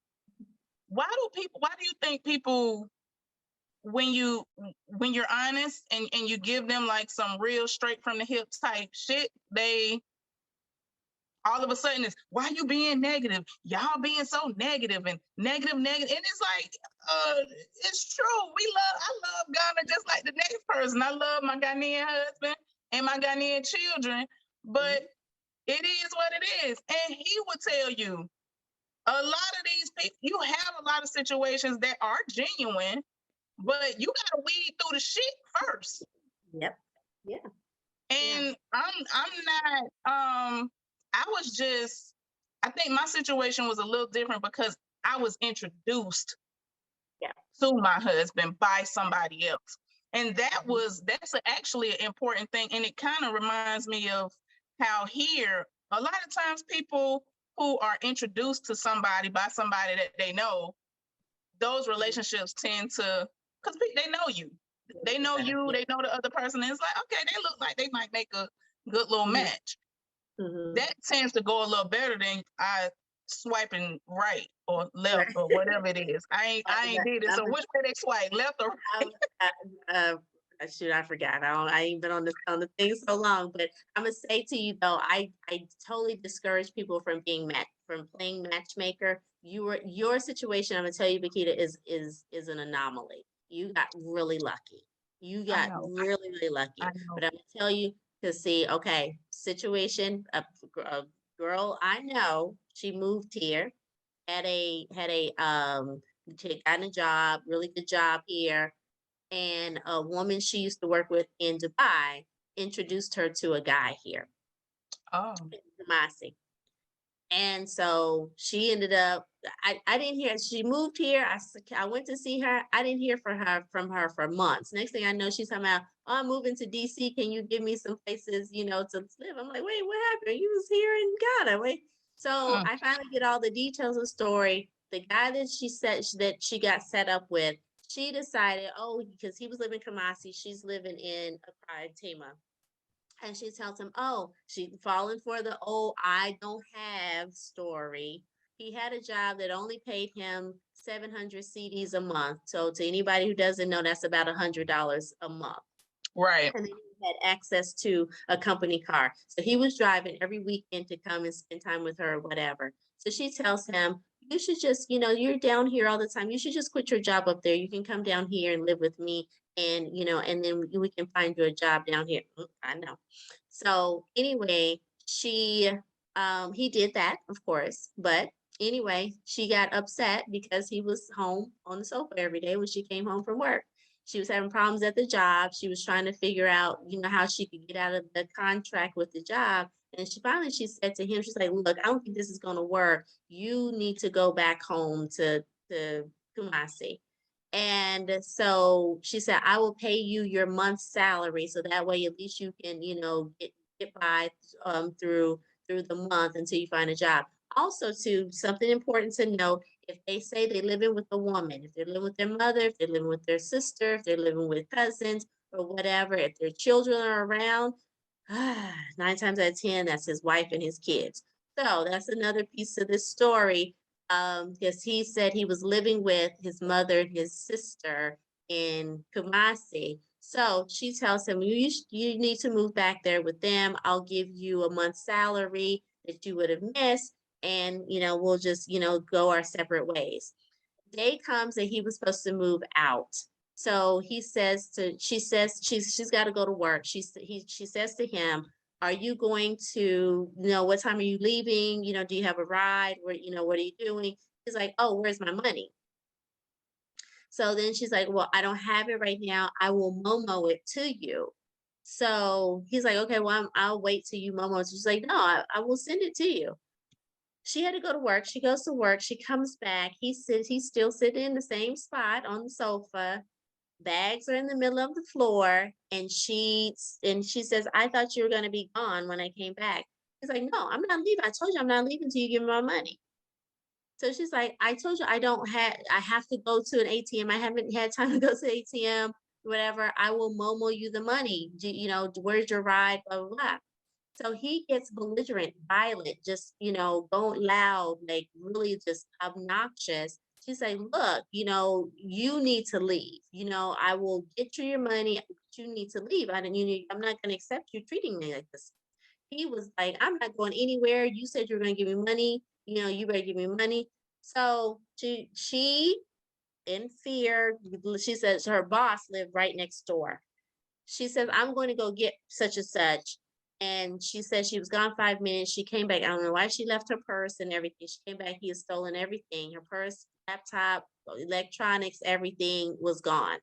Why do you think people, when you're honest and you give them like some real straight from the hip type shit, they all of a sudden it's why you being negative? Y'all being so negative and negative. And it's like, it's true. I love Ghana just like the next person. I love my Ghanaian husband and my Ghanaian children, but it is what it is. And he would tell you a lot of these people, you have a lot of situations that are genuine, but you gotta weed through the shit first. Yep. Yeah. And I'm not I think my situation was a little different because I was introduced Yeah. to my husband by somebody else. And that's actually an important thing. And it kind of reminds me of how here, a lot of times people who are introduced to somebody by somebody that they know, those relationships tend to, because they know you. They know you, they know the other person. And it's like, okay, they look like they might make a good little match. Mm-hmm. That tends to go a little better than I swiping right or left Right. or whatever it is. I ain't did it. So which way they swipe, left or right? Shoot, I forgot. I ain't been on the thing so long, but I'm gonna say to you though, I totally discourage people from from playing matchmaker. Your situation, I'm gonna tell you, Bakita, is an anomaly. You got really lucky. You I got know. really lucky. I know. But I'm gonna tell you to see, okay, situation, a girl I know, she moved here, she had gotten a job, really good job here, and a woman she used to work with in Dubai introduced her to a guy here Oh, in Kumasi. And so she ended up, I didn't hear, she moved here. I went to see her. I didn't hear from her for months. Next thing I know, she's talking about, oh, I'm moving to DC. Can you give me some places, to live? I'm like, wait, what happened? You was here in Ghana. Wait. So Mm. I finally get all the details of the story. The guy that she said that she got set up with, she decided, oh, because he was living in Kumasi, she's living in Accra, Tema. And she tells him, oh, she's fallen for the old I don't have story. He had a job that only paid him 700 CDs a month. So to anybody who doesn't know, that's about $100 a month. Right. And then he had access to a company car. So he was driving every weekend to come and spend time with her or whatever. So she tells him, you should just, you're down here all the time. You should just quit your job up there. You can come down here and live with me. And, and then we can find you a job down here. I know. So anyway, he did that, of course. But anyway, she got upset because he was home on the sofa every day when she came home from work. She was having problems at the job. She was trying to figure out, how she could get out of the contract with the job. And she said to him, she's like, look, I don't think this is going to work. You need to go back home to Kumasi. And so she said, I will pay you your month's salary. So that way, at least you can, get by through the month until you find a job. Also, too, something important to note, if they say they're living with a woman, if they're living with their mother, if they're living with their sister, if they're living with cousins or whatever, if their children are around, 9 times out of 10, that's his wife and his kids. So that's another piece of this story. Because he said he was living with his mother and his sister in Kumasi. So she tells him, you need to move back there with them. I'll give you a month's salary that you would have missed. And, we'll just, go our separate ways. Day comes that he was supposed to move out. So she says she's got to go to work. She says to him, are you going to, what time are you leaving? Do you have a ride? What are you doing? He's like, oh, where's my money? So then she's like, well, I don't have it right now. I will Momo it to you. So he's like, okay, well, I'll wait till you Momo. She's like, no, I will send it to you. She had to go to work. She goes to work. She comes back. He's still sitting in the same spot on the sofa. Bags are in the middle of the floor. And she says, I thought you were going to be gone when I came back. He's like, no, I'm not leaving. I told you I'm not leaving until you give me my money. So she's like, I told you I have to go to an ATM. I haven't had time to go to the ATM, whatever. I will Momo you the money. Where's your ride? Blah, blah, blah. So he gets belligerent, violent, just, going loud, like really just obnoxious. She's like, look, you need to leave. I will get you your money, but you need to leave. I'm not going to accept you treating me like this. He was like, I'm not going anywhere. You said you were going to give me money. You better give me money. So she in fear, she says her boss lived right next door. She says, I'm going to go get such and such. And she said she was gone 5 minutes. She came back. I don't know why she left her purse and everything. She came back. He had stolen everything. Her purse, laptop, electronics, everything was gone.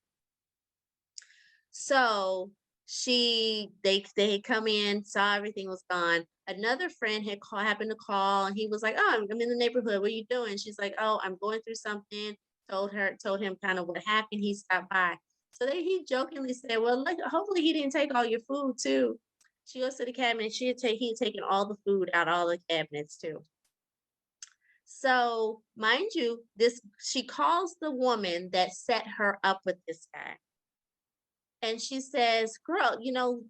So they had come in, saw everything was gone. Another friend happened to call, and he was like, oh, I'm in the neighborhood. What are you doing? She's like, oh, I'm going through something. Told him kind of what happened. He stopped by. So he jokingly said, well, look, hopefully he didn't take all your food too. She goes to the cabinet. He had taken all the food out, all the cabinets too. So mind you, she calls the woman that set her up with this guy. And she says, girl,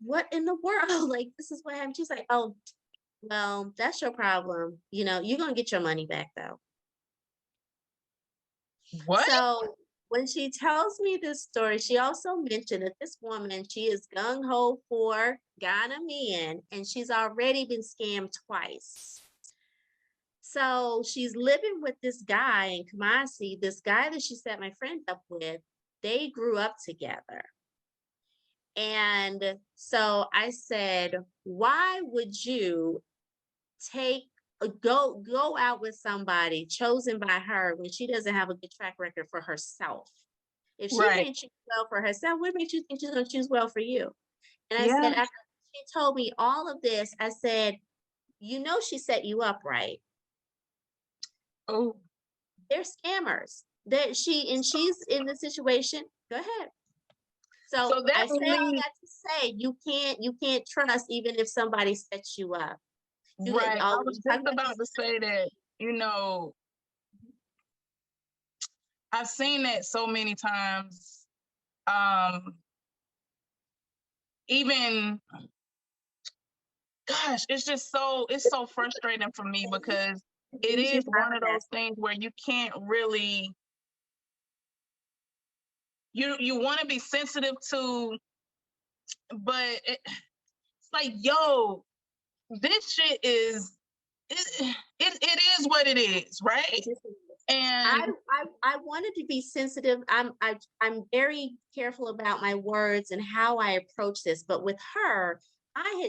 what in the world? Like, this is what happened. She's like, oh, well, that's your problem. You're going to get your money back though. What? So when she tells me this story, she also mentioned that this woman, she is gung-ho for Ghana men, and she's already been scammed twice. So she's living with this guy in Kumasi, this guy that she set my friend up with. They grew up together. And so I said, why would you go out with somebody chosen by her when she doesn't have a good track record for herself? If she Right. can't choose well for herself, what makes you think she's going to choose well for you? And I Yeah. said, after she told me all of this, I said, she set you up, right? Oh, They're scammers. She's in the situation. Go ahead. So so that I say all leads that to say you can't trust even if somebody sets you up. You get right. I all was you talk just about about these. to say that, you know, I've seen that so many times. Um, even gosh, it's so frustrating for me because it Use your is one power of those best. things where you can't really you want to be sensitive to, but it's like, yo, this shit is it is what it is, right? It just And I wanted to be sensitive. I'm very careful about my words and how I approach this. But with her,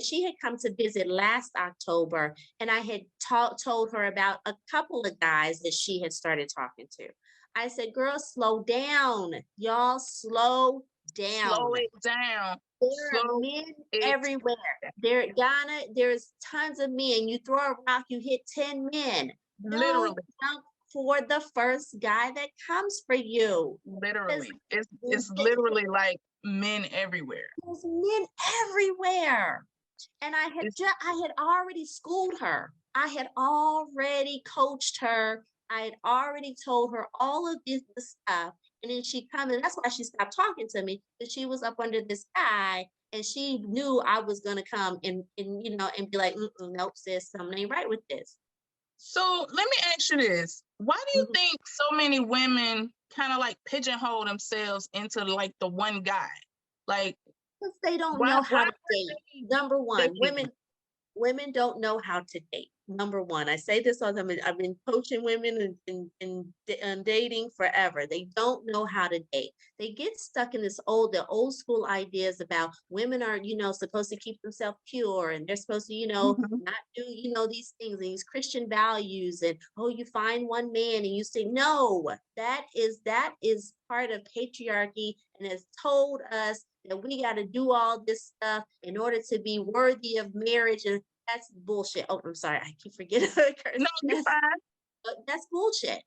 she had come to visit last October, and I had told her about a couple of guys that she had started talking to. I said, "Girl, slow down, y'all, slow slow down. it down. There are Slow men it everywhere. There, Ghana, there's tons of men. You throw a rock, you hit 10 men. Don't literally, jump for the first guy that comes for you. Because literally. It's literally like men everywhere. there's men everywhere. And It's I had already schooled her. I had already coached her. I had already told her all of this stuff. And then she come and that's why she stopped talking to me, because she was up under this guy and she knew I was gonna come and and be like, nope, sis, something ain't right with this. so let me ask you this. Why do you Mhm. think so many women kind of like pigeonhole themselves into like the one guy? Like Because they don't why know why how to date. are Number they one, dating? women don't know how to date. Number one, I say this all the time. I've been coaching women and dating forever. They don't know how to date. They get stuck in the old school ideas about women are, supposed to keep themselves pure and they're supposed to, Mhm. not do, these things and these Christian values. And oh, you find one man and you say, no, that is part of patriarchy and has told us that we got to do all this stuff in order to be worthy of marriage. And that's bullshit. Oh, I'm sorry. I keep forgetting the curse. No, you're fine. That's bullshit.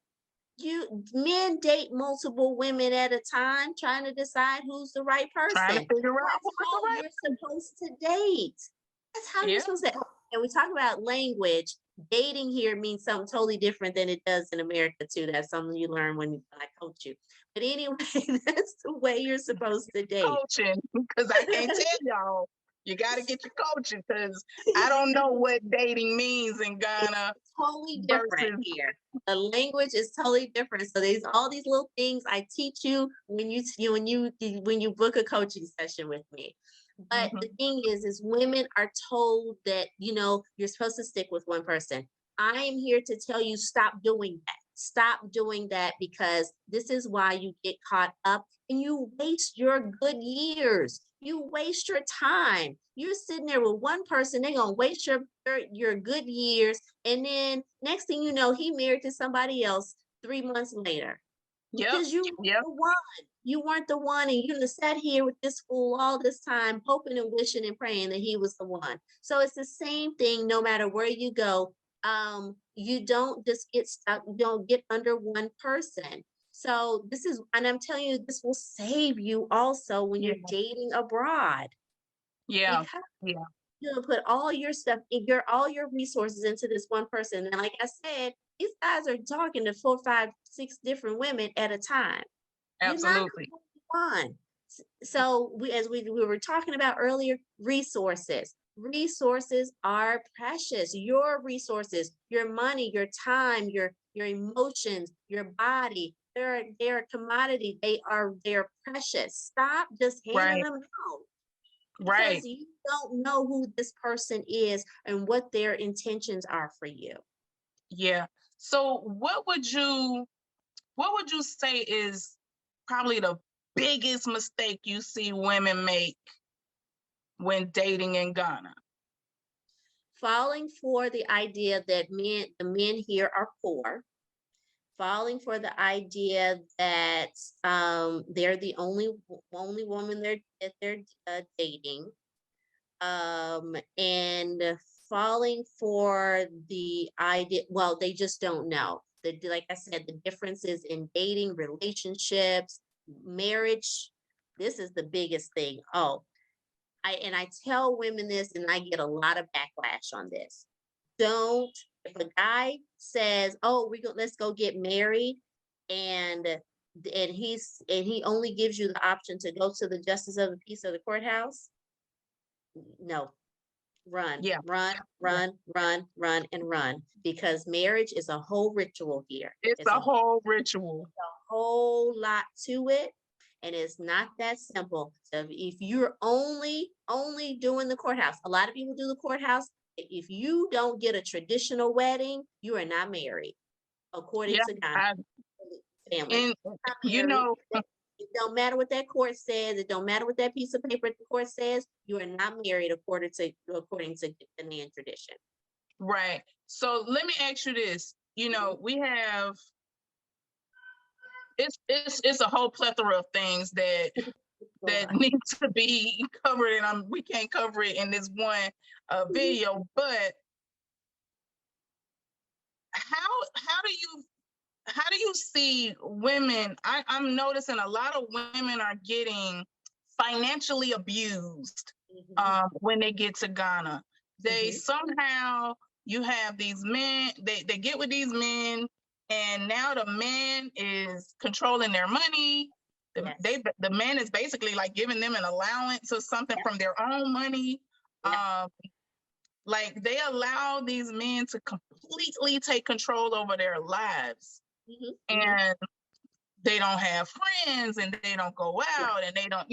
Men date multiple women at a time, trying to decide who's the right Trying to person. figure out That's who's the how right you're one. supposed to date. That's how you're Yeah. supposed to. And we talk about language. Dating here means something totally different than it does in America too. That's something you learn when I coach you. But anyway, that's the way you're supposed to date. Coaching because I can't tell y'all. You got to get your coaching because I don't know what dating means in It's Ghana totally different versus. here. The language is totally different. So there's all these little things I teach you when you book a coaching session with me. But the Mhm. thing is women are told that you're supposed to stick with one person. I am here to tell you stop doing that. Stop doing that because this is why you get caught up and you waste your good years. You waste your time. You're sitting there with one person, they're gonna waste your good years, and then next thing you know, he married to somebody else 3 months later Yep. because you weren't Yep. the one. You weren't the one, and you just sat here with this fool all this time, hoping and wishing and praying that he was the one. So it's the same thing, no matter where you go. You don't just get stuck. You don't get under one person. So this is, and I'm telling you, this will save you also when Yeah. you're dating abroad Yeah. because Yeah. you're gonna put all your stuff, all your resources into this one person. And like I said, these guys are talking to 4, 5, 6 different women at a time. You're not the Absolutely. only one. So as we were talking about earlier, resources. Resources are precious. Your resources, your money, your time, your emotions, your body, they're a commodity. They're precious. Stop just handing Right. them out because Right. you don't know who this person is and what their intentions are for you. Yeah. So what would you say is probably the biggest mistake you see women make when dating in Ghana? Falling for the idea that the men here are poor, falling for the idea that they're the only woman that they're dating, and falling for the idea. Well, they just don't know. like I said, the differences in dating, relationships, marriage. This is the biggest thing. Oh, I tell women this, and I get a lot of backlash on this. Don't, if a guy says, "Oh, let's go get married," and he only gives you the option to go to the justice of the peace of the courthouse, no, run, Yeah. run, run, run, run, and run, because marriage is a whole ritual here. It's It's a a whole ritual. whole lot to it, and it's not that simple. So if you're only doing the courthouse, a lot of people do the courthouse. If you don't get a traditional wedding, you are not married, according Yeah. to Ghana I, family. and Not you married. know, It don't matter what that court says. It don't matter what that piece of paper at the court says. You are not married according to Ghanaian tradition. right. So let me ask you this. You know, we have it's a whole plethora of things that need to be covered, and we can't cover it in this one video. But how do you see women? I'm noticing a lot of women are getting financially abused when they get to Ghana. They somehow, you have these men, they get with these men, and now the man is controlling their money. The man is basically like giving them an allowance or something from their own money. Like they allow these men to completely take control over their lives. And they don't have friends, and they don't go out, and they don't,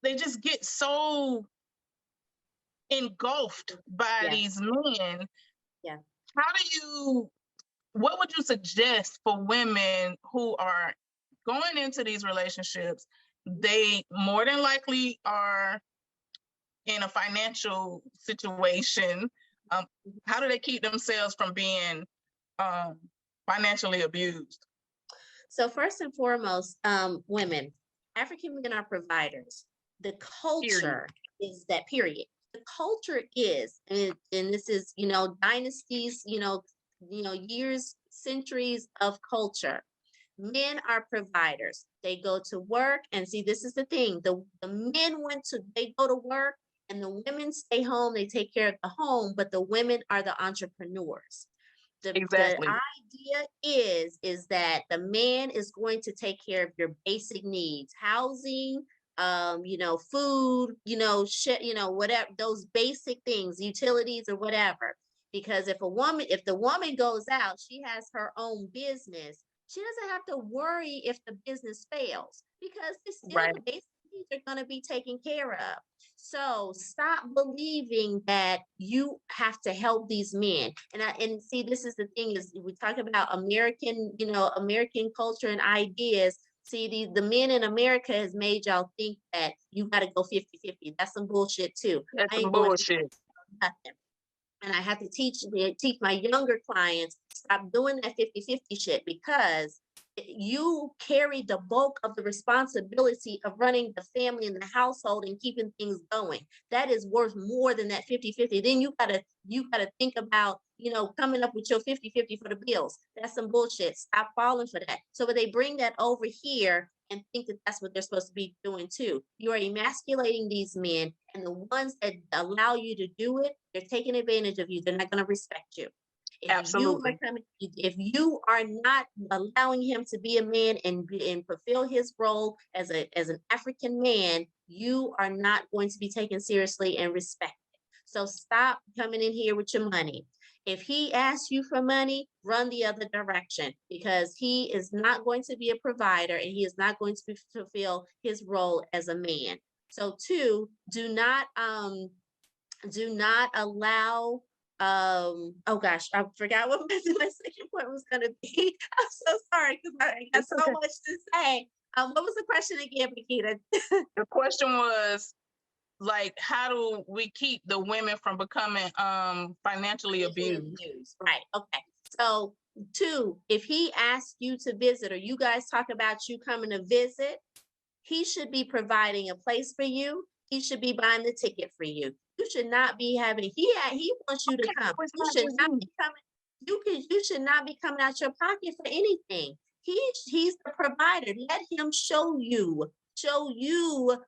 they just get so engulfed by these men. What would you suggest for women who are going into these relationships? They more than likely are in a financial situation. How do they keep themselves from being financially abused? So first and foremost, women, African women are providers. The culture is that, period. The culture is, and this is, dynasties, years, centuries of culture. Men are providers. They go to work, and see, this is the thing. The men they go to work, and the women stay home. They take care of the home, but the women are the entrepreneurs. The idea is that the man is going to take care of your basic needs, housing, food, whatever, those basic things, utilities or whatever. Because if the woman goes out, she has her own business. She doesn't have to worry if the business fails, because it's still the basic needs are going to be taken care of. So stop believing that you have to help these men. And see, this is the thing, is we talk about American culture and ideas. See, the men in America has made y'all think that you got to go 50-50. That's some bullshit too. That's some bullshit. Nothing. And I have to teach my younger clients, stop doing that 50-50 shit, because you carry the bulk of the responsibility of running the family and the household and keeping things going. That is worth more than that 50-50. Then you gotta think about, coming up with your 50-50 for the bills. That's some bullshit. Stop falling for that. So when they bring that over here and think that that's what they're supposed to be doing too, you are emasculating these men, and the ones that allow you to do it, they're taking advantage of you. They're not going to respect you. Absolutely. If you are not allowing him to be a man and fulfill his role as an African man, you are not going to be taken seriously and respected. So stop coming in here with your money. If he asks you for money, run the other direction, because he is not going to be a provider, and he is not going to fulfill his role as a man. So 2, do not allow, oh gosh, I forgot what my second point was going to be. I'm so sorry, because I got so much to say. What was the question again, Nikita? The question was, like, how do we keep the women from becoming financially abused? Right. Okay. So 2, if he asks you to visit, or you guys talk about you coming to visit, he should be providing a place for you. he should be buying the ticket for you. You should not be having, he wants you to Okay, come. so it's You not should just not me. be coming, you should not be coming out your pocket for anything. He's the provider. Let him show you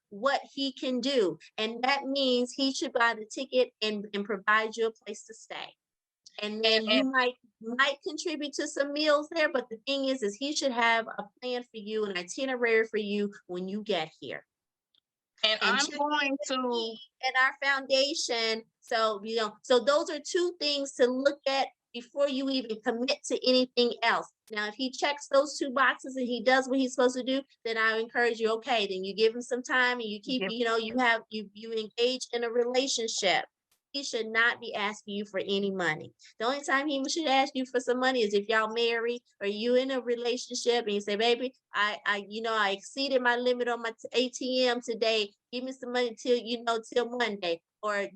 what he can do. And that means he should buy the ticket and provide you a place to stay. And then And you might contribute to some meals there, but the thing is he should have a plan for you, an itinerary for you when you get here. and And I'm check going to in our foundation. So, so those are two things to look at before you even commit to anything else. Now, if he checks those two boxes and he does what he's supposed to do, then I encourage you, okay, then you give him some time and you keep, give you engage in a relationship. He should not be asking you for any money. The only time he should ask you for some money is if y'all married or you in a relationship and you say, baby, I exceeded my limit on my ATM today. Give me some money till Monday. Or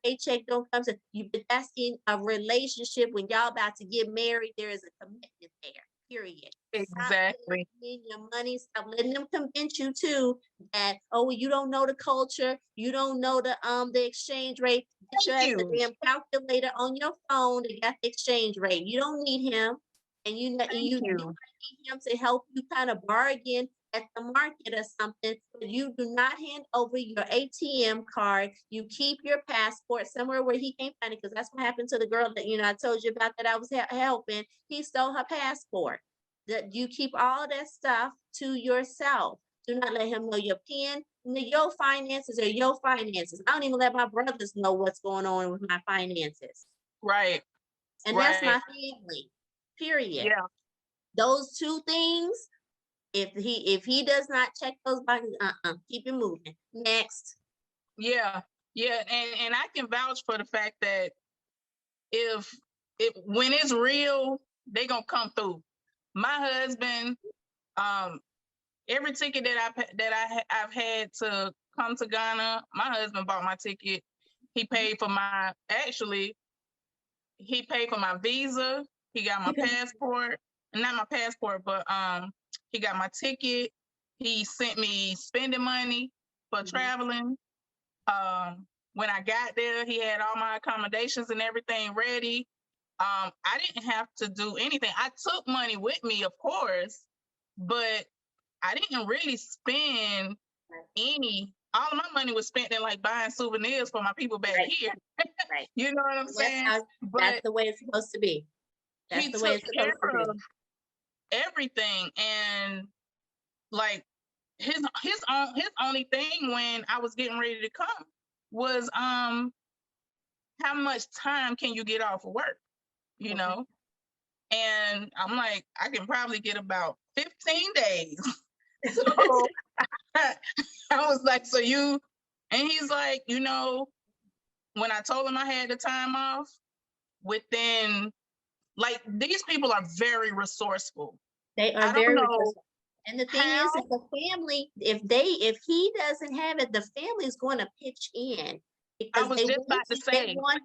paycheck don't come to you, but that's in a relationship. When y'all about to get married, there is a commitment there. Period. Stop exactly. in your money. Stop letting them convince you too that, oh, you don't know the culture, you don't know the exchange rate. Get your Thank ass a you. damn calculator on your phone to get the exchange rate. You don't need him, and you Thank you you. need him to help you kind of bargain at the market or something, but you do not hand over your ATM card. You keep your passport somewhere where he can't find it, because that's what happened to the girl that I told you about that I was helping. He stole her passport. That you keep all that stuff to yourself. Do not let him know your PIN. Your finances are your finances. I don't even let my brothers know what's going on with my finances. Right. And Right. that's my family. Period. Yeah. Those two things, if he does not check those boxes, keep it moving. Next. Yeah. Yeah. And I can vouch for the fact that if when it's real, they gonna come through. My husband, every ticket I've had to come to Ghana, my husband bought my ticket. He paid for he paid for my visa. He got my passport, not my passport, but he got my ticket. He sent me spending money for traveling. When I got there, he had all my accommodations and everything ready. I didn't have to do anything. I took money with me, of course, but I didn't really spend all of my money was spent in like buying souvenirs for my people back here. Right. You know what I'm saying? That's the way it's supposed to be. That's the way it's supposed to be. Everything. And like his only thing when I was getting ready to come was how much time can you get off of work? You know? And I'm like, I can probably get about 15 days. So I was like, and he's like, when I told him I had the time off, within, like, these people are very resourceful. They are very resourceful. And the thing is, if the family, if he doesn't have it, the family is going to pitch in. Because they want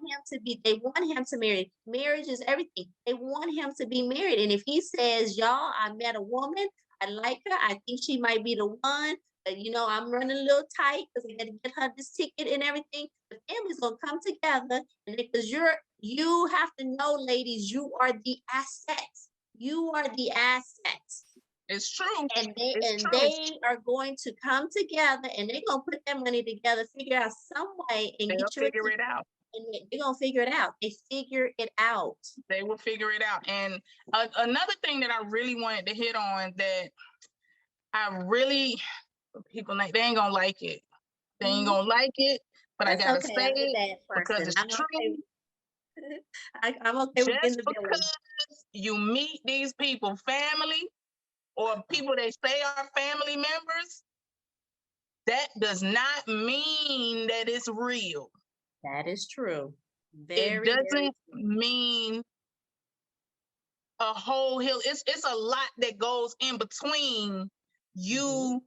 him to marry. Marriage is everything. They want him to be married. And if he says, y'all, I met a woman, I like her, I think she might be the one, but I'm running a little tight because I got to get her this ticket and everything. The family's gonna come together, and because you have to know, ladies, you are the assets. You are the assets. It's true. And they are going to come together, and they're gonna put their money together, figure out some way, and figure it out. And they're gonna figure it out. They figure it out. They will figure it out. And another thing that I really wanted to hit on that people like, they ain't gonna like it. They ain't gonna like it, but I gotta say it because it's true. I'm okay with being the villain. Because you meet these people, family, or people they say are family members, that does not mean that it's real. That is true. It doesn't mean a whole hill. It's a lot that goes in between you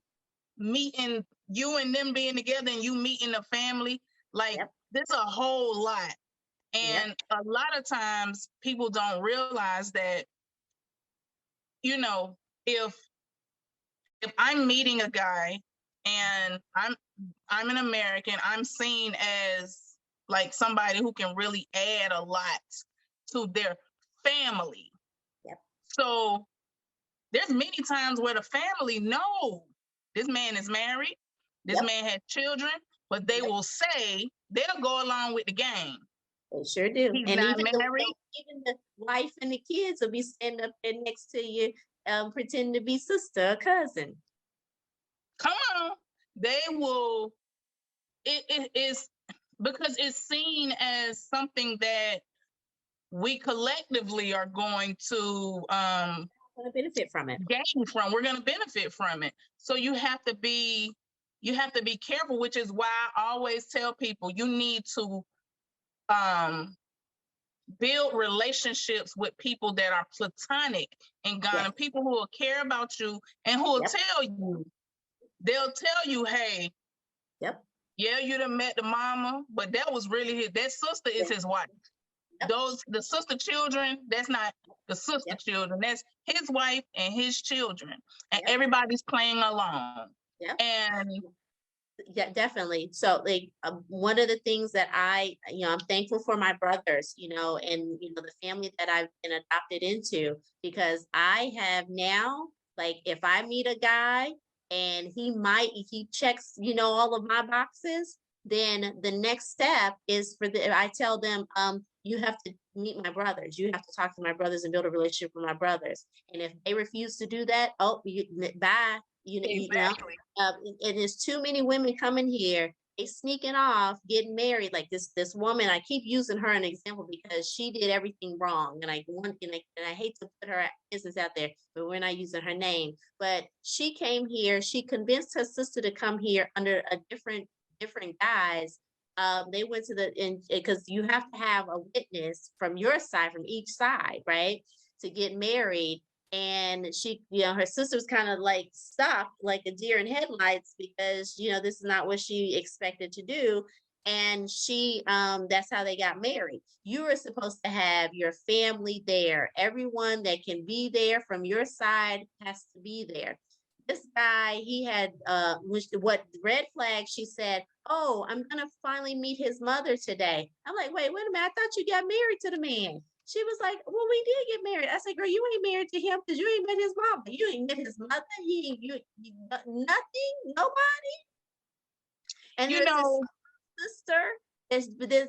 meeting, you and them being together, and you meeting the family. Like, there's a whole lot. And a lot of times people don't realize that, if I'm meeting a guy and I'm an American. I'm seen as like somebody who can really add a lot to their family. Yep. So there's many times where the family know this man is married, this Yep. man has children, but they Yep. will say they'll go along with the game. They sure do. He's And not even married. even the wife and the kids will be standing up there next to you, pretending to be sister or cousin. Come on. They will, it is because it's seen as something that we collectively are going to Going to benefit from it. gain from. We're going to benefit from it. So you have to be careful, which is why I always tell people you need to build relationships with people that are platonic in Ghana, Yes. people who will care about you and who will Yep. tell you, they'll tell you, hey, Yep. yeah, you done met the mama, but that was really that sister is his wife. Yep. The sister children, that's not the sister Yep. children, that's his wife and his children. And Yep. everybody's playing along. Yep. And yeah, definitely. So like one of the things that I'm thankful for my brothers, and the family that I've been adopted into, because I have now, like, if I meet a guy and he checks, all of my boxes, then the next step is I tell them, you have to meet my brothers. You have to talk to my brothers and build a relationship with my brothers. And if they refuse to do that, bye. exactly. And there's too many women coming here. They sneaking off, getting married. Like this woman, I keep using her an example because she did everything wrong, and I hate to put her business out there, but we're not using her name. But she came here. She convinced her sister to come here under a different guise. They went to because you have to have a witness from your side, from each side, right, to get married. And she, her sister's kind of like stopped like a deer in headlights because, this is not what she expected to do. And that's how they got married. You are supposed to have your family there. Everyone that can be there from your side has to be there. This guy, he had, what red flag, she said, oh, I'm going to finally meet his mother today. I'm like, wait a minute. I thought you got married to the man. She was like, well, we did get married. I said, girl, you ain't married to him because you ain't met his mama. You ain't met his mother. You nothing, nobody. And there's this sister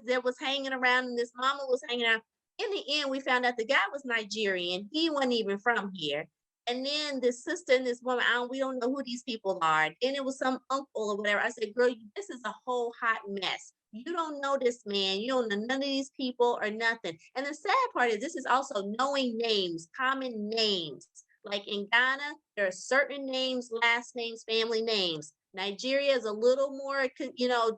that was hanging around, and this mama was hanging out. In the end, we found out the guy was Nigerian. He wasn't even from here. And then this sister and this woman, we don't know who these people are. And it was some uncle or whatever. I said, girl, this is a whole hot mess. You don't know this man. You don't know none of these people or nothing. And the sad part is this is also knowing names, common names. Like in Ghana, there are certain names, last names, family names. Nigeria is a little more,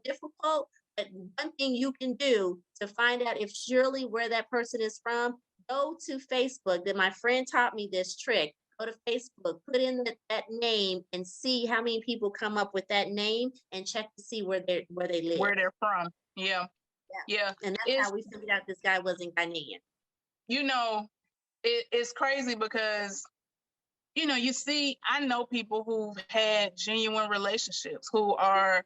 difficult. But one thing you can do to find out if surely where that person is from, go to Facebook. That my friend taught me this trick. Go to Facebook, put in that name, and see how many people come up with that name, and check to see where they live, where they're from. Yeah. And that's how we figured out this guy wasn't Ghanaian. It's crazy because you see, I know people who've had genuine relationships I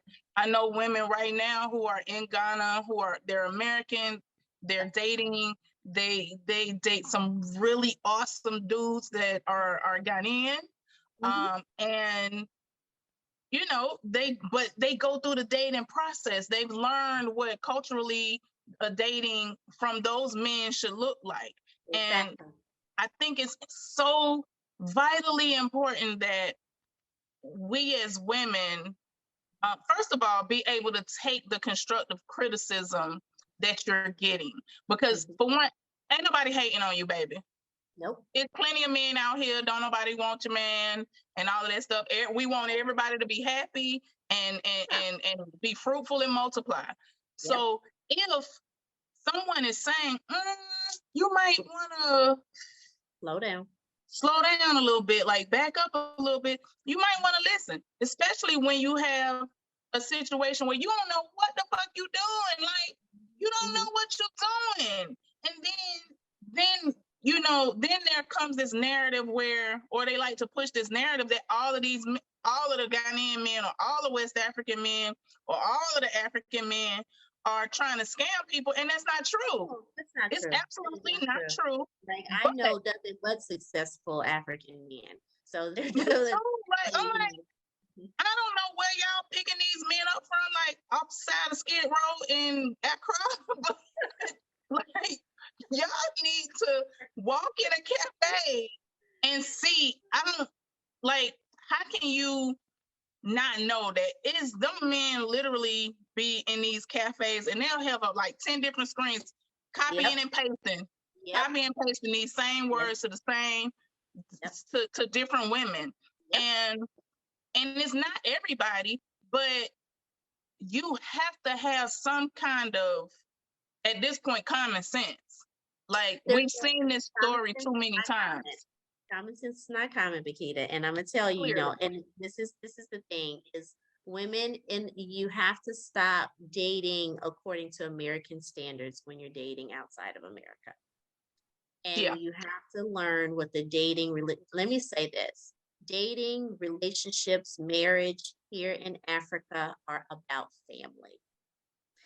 know women right now who are in Ghana, they're American, they're dating. They date some really awesome dudes that are Ghanaian. And they go through the dating process. They've learned what culturally dating from those men should look like. Exactly. And I think it's so vitally important that we as women, first of all, be able to take the constructive criticism that you're getting. Because for one, ain't nobody hating on you, baby. Nope. There's plenty of men out here. Don't nobody want your man and all of that stuff. We want everybody to be happy and be fruitful and multiply. So if someone is saying, you might want to slow down a little bit, like back up a little bit, you might want to listen, especially when you have a situation where you don't know what the fuck you doing. Like, you don't know what you're doing. And then then there comes this narrative or they like to push this narrative that all of these all of the Ghanaian men or all the West African men or all of the African men are trying to scam people, and that's not true. No, that's not It's true. absolutely That is not true. Like I But know nothing but successful African men. So they're me too. doing Like, I'm like, I don't know where y'all picking these men up from, like outside of Skid Row in Accra. But like, y'all need to walk in a cafe and see. I don't like. How can you not know that it's them men literally be in these cafes and they'll have like 10 different screens, copying and pasting, copying and pasting these same words to the same to different women. And it's not everybody, but you have to have some kind of, at this point, common sense. Like, we've seen this story too many times. Common sense is not common, Bakita. And I'm gonna tell you, you know, and this is the thing is women, and you have to stop dating according to American standards when you're dating outside of America. And you have to learn what the dating, let me say this, dating, relationships, marriage here in Africa are about family.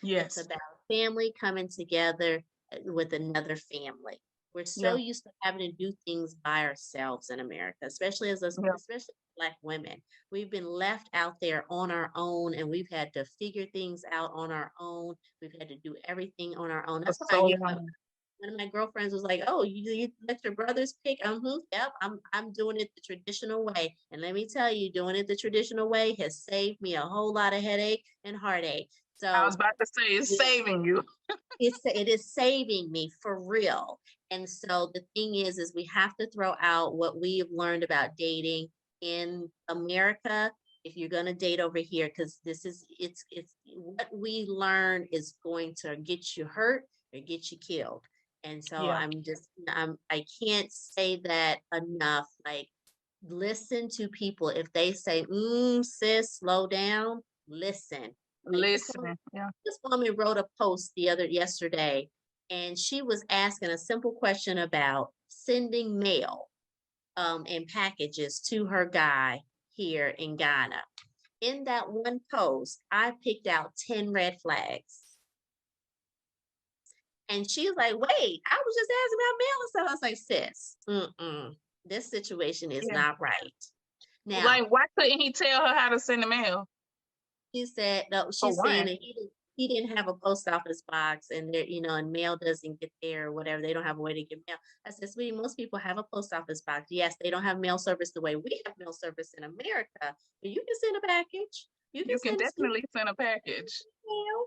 Yes. It's about family coming together with another family. We're so used to having to do things by ourselves in America, especially especially Black women. We've been left out there on our own, and we've had to figure things out on our own. We've had to do everything on our own. That's why one of my girlfriends was like, "Oh, you let your brothers pick?" Yep, I'm doing it the traditional way. And let me tell you, doing it the traditional way has saved me a whole lot of headache and heartache. So I was about to say, it's saving you. It is saving me for real. And so the thing is we have to throw out what we have learned about dating in America if you're going to date over here, because it's what we learn is going to get you hurt or get you killed. And so I can't say that enough. Like, listen to people. If they say, sis, slow down, listen. This woman wrote a post yesterday, and she was asking a simple question about sending mail and packages to her guy here in Ghana. In that one post, I picked out 10 red flags. And she was like, wait, I was just asking about mail and stuff. I was like, sis, this situation is not right. Now, like, why couldn't he tell her how to send the mail? She said, no, she's saying that he didn't have a post office box, and there, and mail doesn't get there or whatever. They don't have a way to get mail. I said, sweetie, most people have a post office box. Yes, they don't have mail service the way we have mail service in America, but you can send a package. You can definitely send a package.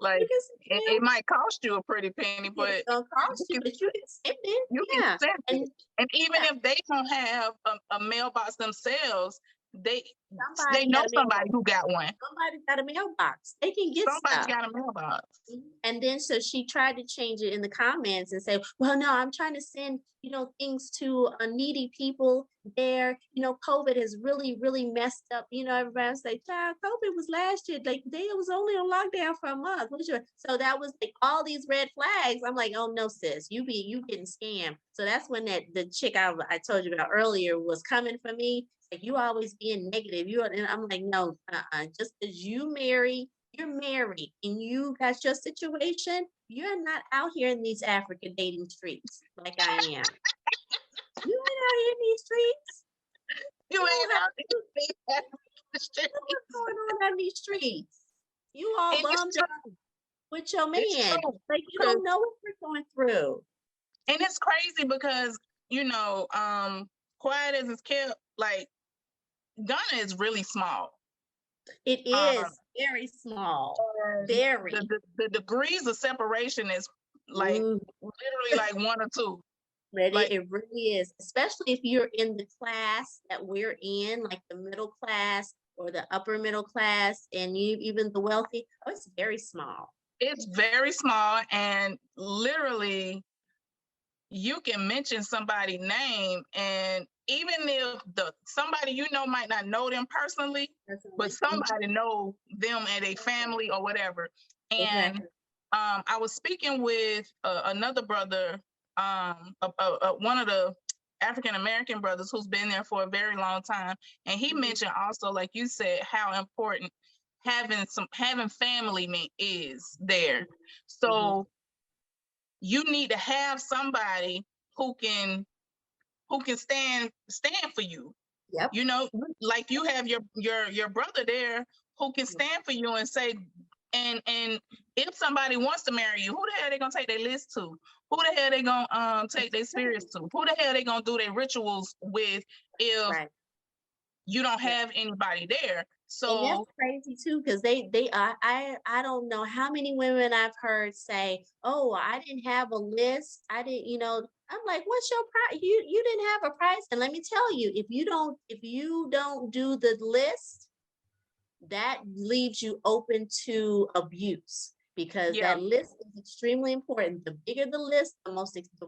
Like, it might cost you a pretty penny, but it's gonna cost you, but you can send it. You can send it. And even if they don't have a mailbox themselves, they know somebody who got one. Somebody's got a mailbox. They can get Somebody's got a mailbox. And then so she tried to change it in the comments and say, well, no, I'm trying to send, things to needy people there. COVID has really, really messed up. Everybody was like, child, COVID was last year. Like, they was only on lockdown for a month. So that was like all these red flags. I'm like, oh no, sis, you getting scammed. So that's when the chick I told you about earlier was coming for me. Like, you always being negative. And I'm like, no, just as you're married and you got your situation, you're not out here in these African dating streets like I am. You ain't out here in these streets. You ain't out here in these streets. What's going on these streets? You all bummed out with your man. Like, you don't know what we're going through. And it's crazy because, quiet as it's kept, like, Ghana is really small. It is very small. Very. The degrees of separation is like literally like 1 or 2. It really is, especially if you're in the class that we're in, like the middle class or the upper middle class, and even the wealthy. Oh, it's very small. It's very small, and literally, you can mention somebody's name, and even if somebody might not know them personally, but somebody know them and a family or whatever. And I was speaking with another brother, one of the African American brothers who's been there for a very long time, and he mentioned also, like you said, how important having family is there. So you need to have somebody who can stand for you. Yep. You know, like you have your brother there who can stand for you and say, and if somebody wants to marry you, who the hell they gonna take their list to? Who the hell they gonna take their spirits to? Who the hell they gonna do their rituals with if you don't have anybody there? And that's So crazy too, because I don't know how many women I've heard say, "Oh, I didn't have a list. I didn't, you know." I'm like, "What's your price? You didn't have a price." And let me tell you, if you don't do the list, that leaves you open to abuse, because yeah, that list is extremely important. The bigger the list, the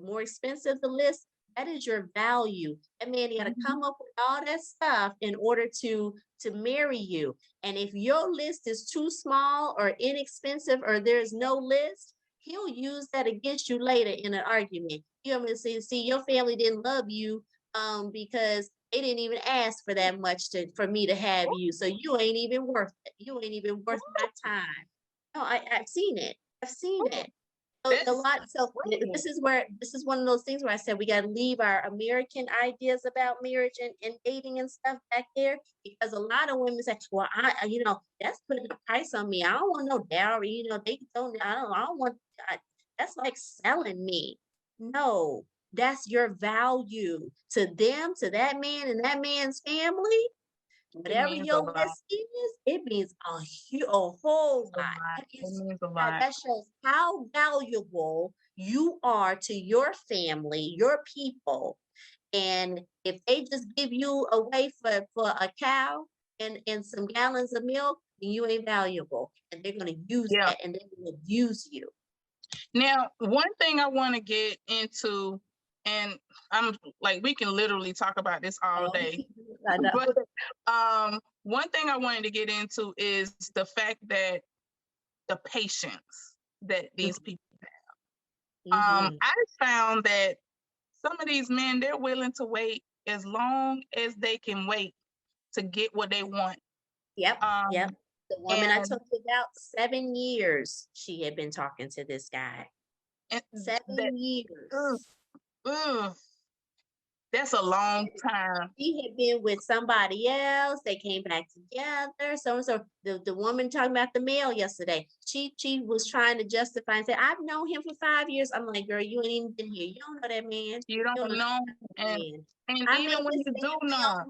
more expensive the list, that is your value. That man got to come up with all that stuff in order to marry you. And if your list is too small or inexpensive, or there's no list, he'll use that against you later in an argument. You know, see, your family didn't love you because they didn't even ask for that much for me to have you. So you ain't even worth it. You ain't even worth my time. No, I've seen it. I've seen it. So that's this is one of those things where I said we got to leave our American ideas about marriage and dating and stuff back there, because a lot of women say, well, that's putting a price on me. I don't want no dowry. You know, I don't want, that's like selling me. No, that's your value to them, to that man and that man's family. it Whatever means a your lot. list is, it means a whole A lot. lot. It means a That, lot. that shows how valuable you are to your family, your people. And if they just give you away for a cow and some gallons of milk, then you ain't valuable. And they're going to use Yeah. that, and they're going to abuse you. Now, one thing I want to get into, and I'm like, we can literally talk about this all day. I know. But one thing I wanted to get into is the fact that the patience that these people have. I found that some of these men, they're willing to wait as long as they can wait to get what they want. Yep. Yep. The woman I told you about, 7 years she had been talking to this guy. 7 years. That's a long time. She had been with somebody else. They came back together. So the woman talking about the male yesterday, she was trying to justify and say, I've known him for 5 years. I'm like, girl, you ain't even been here. You don't know that man. You don't know. And I even when you do know, online.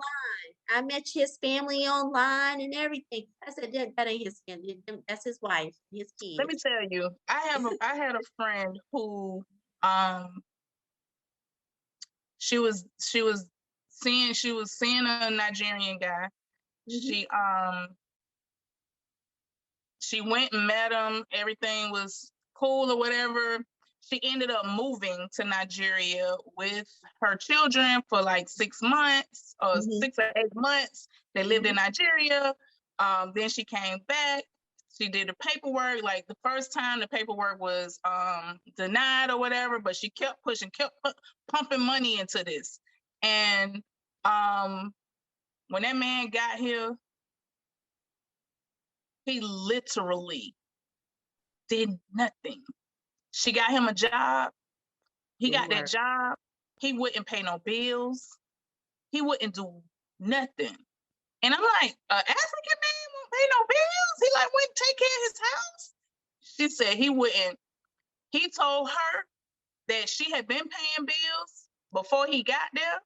I met his family online and everything. I said, that ain't his family. That's his wife, his kids. Let me tell you, I had a friend who she was seeing a Nigerian guy. She went and met him. Everything was cool or whatever. She ended up moving to Nigeria with her children for like 6 months or 6 or 8 months. They lived in Nigeria. Then she came back. She did the paperwork. Like the first time the paperwork was denied or whatever, but she kept pushing, kept pumping money into this. And when that man got here, he literally did nothing. She got him a job. He got that job. He wouldn't pay no bills. He wouldn't do nothing. And I'm like, an African man won't pay no bills? He like wouldn't take care of his house? She said he wouldn't. He told her that she had been paying bills before he got there,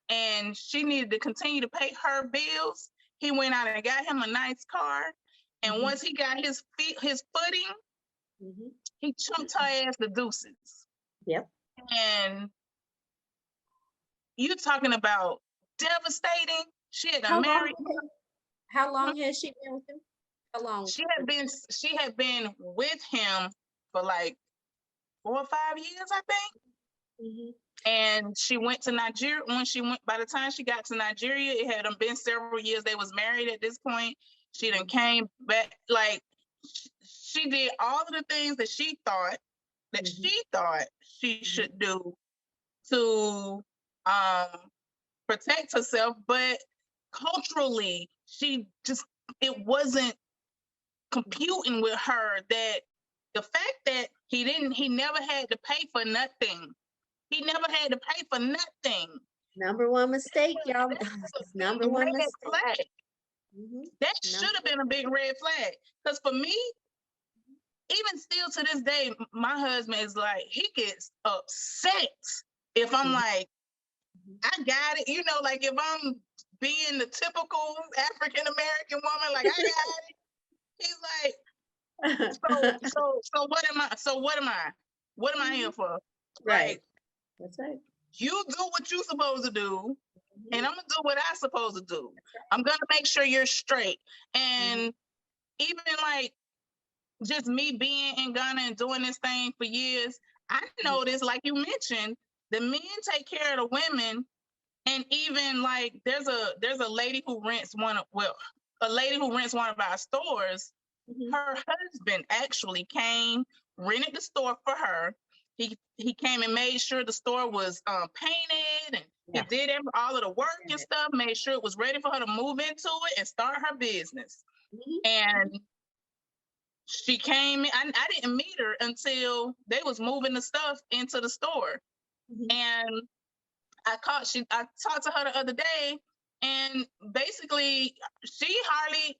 and she needed to continue to pay her bills. He went out and got him a nice car. And once he got his footing, he chunked her ass the deuces. Yep. And you talking about devastating? She had been married. How long has she been with him? How long? She had been with him for like 4 or 5 years, I think. And she went to Nigeria. By the time she got to Nigeria, it had been several years. They was married at this point. She then came back. Like she did all of the things that she thought she should do to protect herself, but culturally, it wasn't computing with her that the fact that he never had to pay for nothing. He never had to pay for nothing. Number one mistake, y'all. That was a Number big one red mistake. flag. That should have been a big red flag. Because for me, even still to this day, my husband is like, he gets upset if I'm like, I got it. You know, like if I'm being the typical African American woman, like I got it. He's like, so what am I? So what am I? What am I here for? Right. Like, that's right. you do what you're supposed to do, and I'm gonna do what I'm supposed to do. I'm gonna make sure you're straight. And even like just me being in Ghana and doing this thing for years, I noticed, like you mentioned, the men take care of the women. And even like there's a lady who rents one of our stores. Her husband actually came, rented the store for her. He came and made sure the store was painted, and he did all of the work and stuff, made sure it was ready for her to move into it and start her business. And she came in. I didn't meet her until they was moving the stuff into the store. And I talked to her the other day, and basically he hardly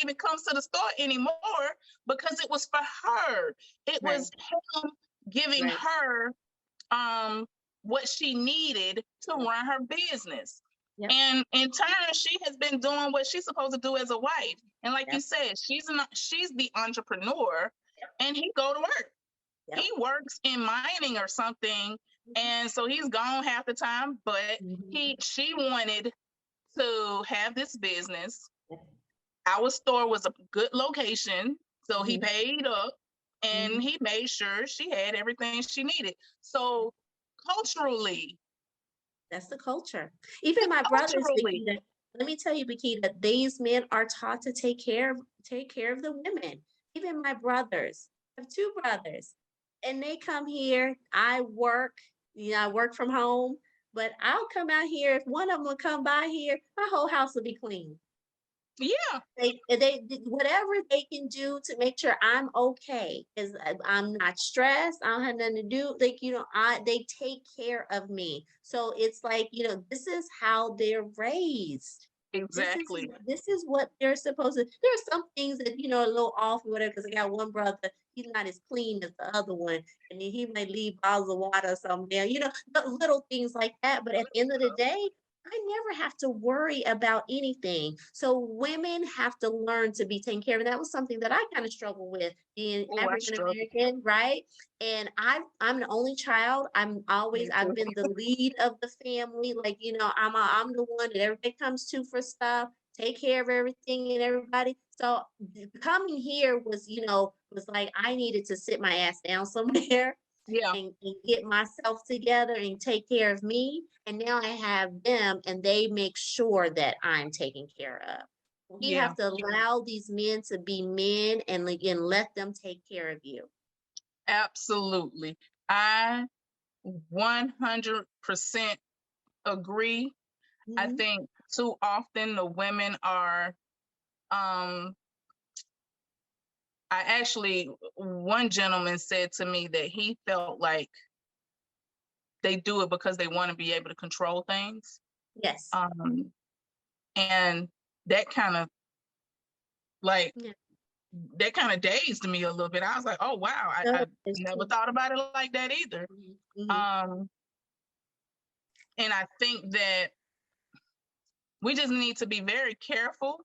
even comes to the store anymore because it was for her. It was him giving her what she needed to run her business. And in turn, she has been doing what she's supposed to do as a wife. And like you said, she's the entrepreneur, and he go to work. He works in mining or something, and so he's gone half the time. But she wanted to have this business. Our store was a good location, so he paid up, and he made sure she had everything she needed. So culturally, that's the culture. Even my brothers, Bakita, let me tell you, Bakita, these men are taught to take care of the women. Even my brothers, I have two brothers, and they come here. I work, I work from home, but I'll come out here. If one of them will come by here, my whole house will be clean. Yeah. They whatever they can do to make sure I'm okay, because I'm not stressed. I don't have nothing to do. Like, they take care of me. So it's like, this is how they're raised. Exactly. This is what they're supposed to. There are some things that, a little off or whatever, because I got one brother, he's not as clean as the other one. And then he might leave bottles of water or something there, little things like that. But at the end of the day, I never have to worry about anything. So women have to learn to be taken care of. And that was something that I kind of struggled with, being African American, right? And I'm the only child. I've been the lead of the family. Like, I'm the one that everybody comes to for stuff, take care of everything and everybody. So coming here was like I needed to sit my ass down somewhere. And get myself together and take care of me. And now I have them, and they make sure that I'm taken care of. We have to allow these men to be men, and again, let them take care of you. Absolutely. I 100% agree. I think too often the women are one gentleman said to me that he felt like they do it because they want to be able to control things. Yes. And that kind of dazed me a little bit. I was like, oh wow, I never thought about it like that either. And I think that we just need to be very careful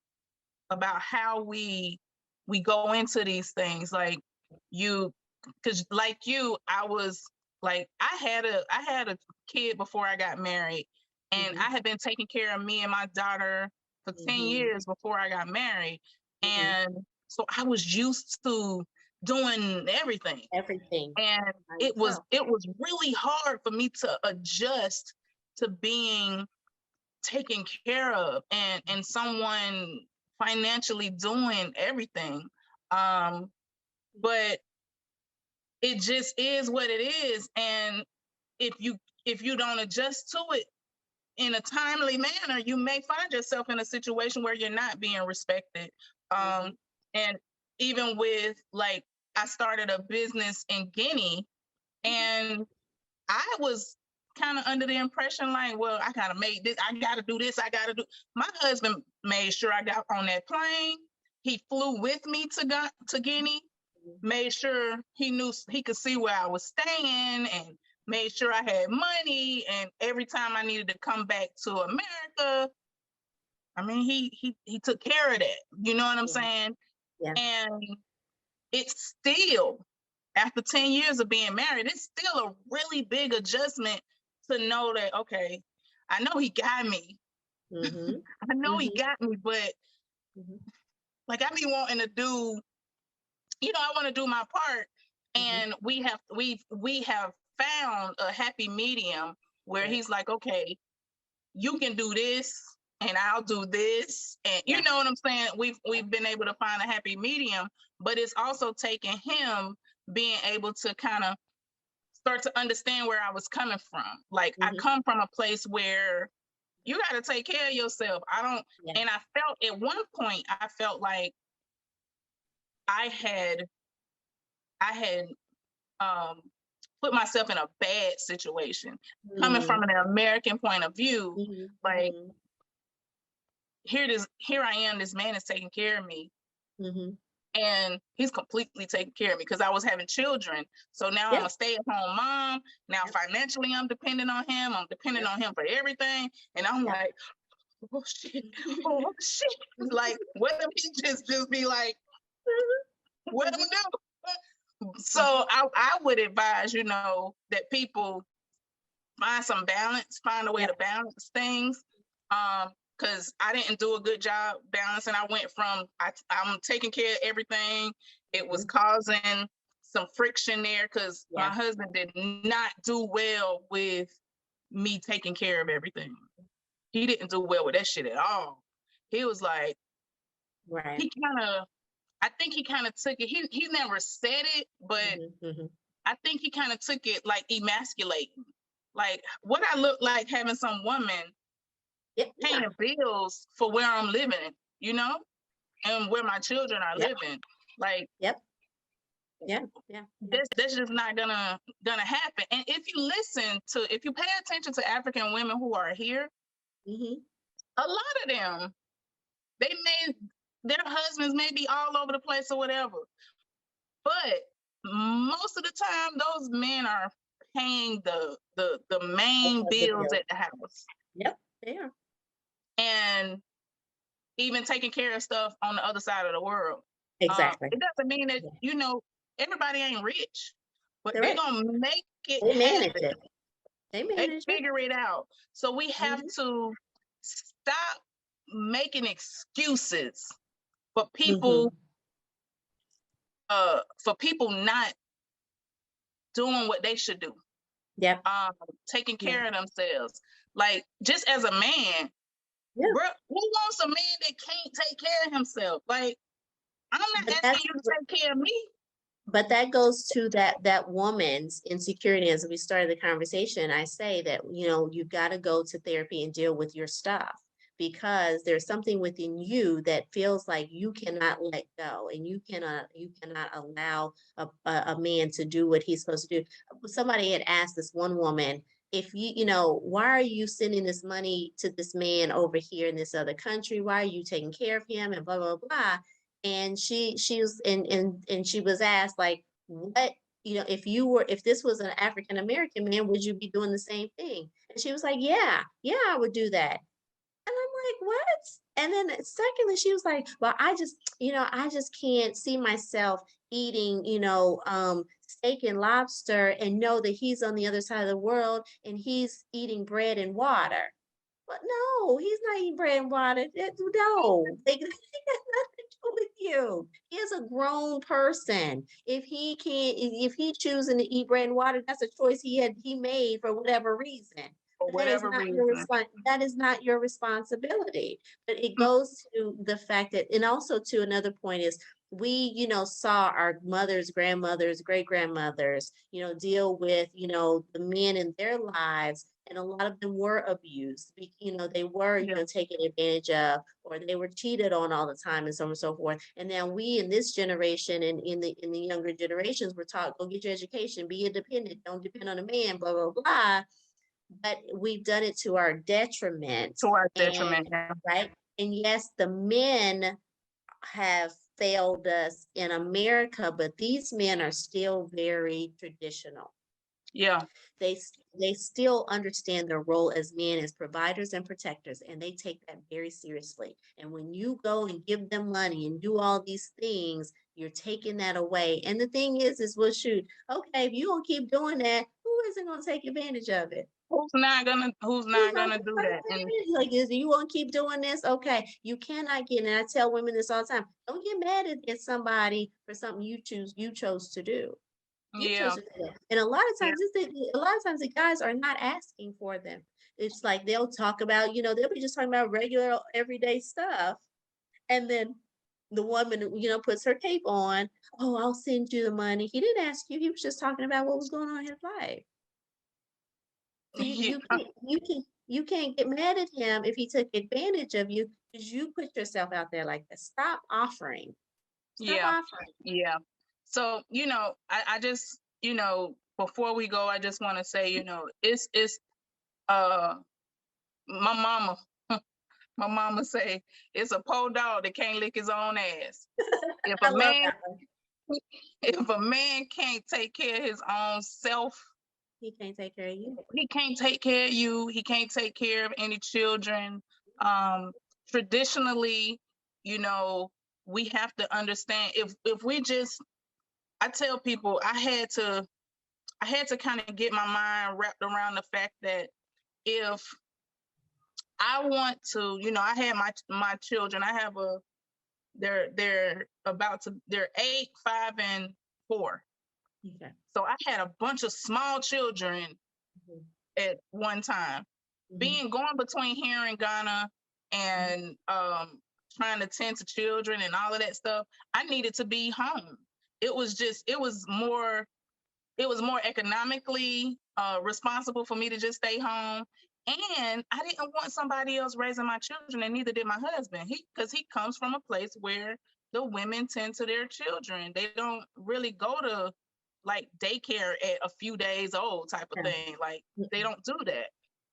about how we go into these things. Like because like you, I was like, I had a kid before I got married, and I had been taking care of me and my daughter for 10 years before I got married. And so I was used to doing everything. And it was really hard for me to adjust to being taken care of and someone financially doing everything. But it just is what it is. And if if you don't adjust to it in a timely manner, you may find yourself in a situation where you're not being respected. And even with like, I started a business in Guinea, and I was kind of under the impression like, well, I gotta make this, I gotta do this, I gotta do. My husband made sure I got on that plane. He flew with me to Guinea, made sure he knew he could see where I was staying, and made sure I had money. And every time I needed to come back to America, I mean, he took care of that. You know what I'm saying? Yeah. And it's still, after 10 years of being married, it's still a really big adjustment to know that, okay, I know he got me. I know he got me, but like, I be wanting to do, you know, I want to do my part. And we have found a happy medium where he's like, okay, you can do this and I'll do this. And you know what I'm saying? We've been able to find a happy medium, but it's also taken him being able to kind of start to understand where I was coming from. Like, I come from a place where you got to take care of yourself. And I felt at one point, I felt like I had put myself in a bad situation. Coming from an American point of view, like, here I am, this man is taking care of me. And he's completely taking care of me because I was having children. So now I'm a stay-at-home mom. Now financially I'm dependent on him. I'm dependent on him for everything. And I'm like, oh shit. Like, what if he just be like, what am I do? So I would advise, you know, that people find some balance, find a way to balance things. Because I didn't do a good job balancing. I went from, I'm taking care of everything. It was causing some friction there because my husband did not do well with me taking care of everything. He didn't do well with that shit at all. He was like, he kind of, I think he kind of took it. He never said it, but I think he kind of took it like emasculating. Like, what I look like having some woman paying bills for where I'm living, you know, and where my children are living. Like, that's just not gonna happen. And if you pay attention to African women who are here, a lot of them, their husbands may be all over the place or whatever, but most of the time those men are paying the main bills at the house. They are. And even taking care of stuff on the other side of the world. Exactly. It doesn't mean that, you know, everybody ain't rich, but they're going to make it They manage happen. it. They figure it out. So we have to stop making excuses for people, not doing what they should do. Taking care of themselves. Like, just as a man, bro, who wants a man that can't take care of himself? Like, I'm not asking you to take care of me. But that goes to that woman's insecurity. As we started the conversation, I say that, you know, you've got to go to therapy and deal with your stuff, because there's something within you that feels like you cannot let go, and you cannot allow a man to do what he's supposed to do. Somebody had asked this one woman, if you know, why are you sending this money to this man over here in this other country? Why are you taking care of him? And blah, blah, blah. And she was and she was asked, like, what, you know, if this was an African American man, would you be doing the same thing? And she was like, yeah, I would do that. And I'm like, what? And then secondly, she was like, well, I just can't see myself eating, steak and lobster and know that he's on the other side of the world and he's eating bread and water. But no, he's not eating bread and water. No, they got nothing to do with you. He is a grown person. If he choosing to eat bread and water, that's a choice he made for whatever reason. For whatever reason. That is not your responsibility. But it goes to the fact that, and also to another point is, we, saw our mothers, grandmothers, great grandmothers, deal with, the men in their lives. And a lot of them were abused. They were, Yeah. taken advantage of, or they were cheated on all the time, and so on and so forth. And now we in this generation and in the younger generations, we're taught, go get your education, be independent, don't depend on a man, blah, blah, blah. But we've done it to our detriment. To our And detriment. Yeah. right. And yes, the men have failed us in America, but these men are still very traditional. Yeah. They still understand their role as men, as providers and protectors, and they take that very seriously. And when you go and give them money and do all these things, you're taking that away. And the thing is well, shoot, okay, if you don't keep doing that, who isn't going to take advantage of it? Who's not gonna do that? And Like, you want to keep doing this? Okay, you cannot get. And I tell women this all the time: don't get mad at somebody for something you chose to do. You chose yeah, to do that. And a lot of yeah, times, a lot of times the guys are not asking for them. It's like they'll talk about, they'll be just talking about regular everyday stuff, and then the woman, puts her cape on. Oh, I'll send you the money. He didn't ask you. He was just talking about what was going on in his life. So yeah, you can't get mad at him if he took advantage of you because you put yourself out there like that. Stop offering. Stop yeah, offering. yeah. So, I just, before we go, I just want to say, it's uh my mama, my mama say it's a poor dog that can't lick his own ass. If I a love man, that one. if a man can't take care of his own self, He can't take care of you. he can't take care of you. He can't take care of any children. Traditionally, you know, we have to understand if we just, I tell people I had to kind of get my mind wrapped around the fact that if I want to, I had my children. I have they're 8, 5, and 4. Okay. So I had a bunch of small children Mhm. at one time. Mhm. Going between here and Ghana and trying to tend to children and all of that stuff, I needed to be home. It was more economically responsible for me to just stay home. And I didn't want somebody else raising my children, and neither did my husband. Because he comes from a place where the women tend to their children. They don't really go to like daycare at a few days old type of Yeah. thing. Like they Mhm. don't do that.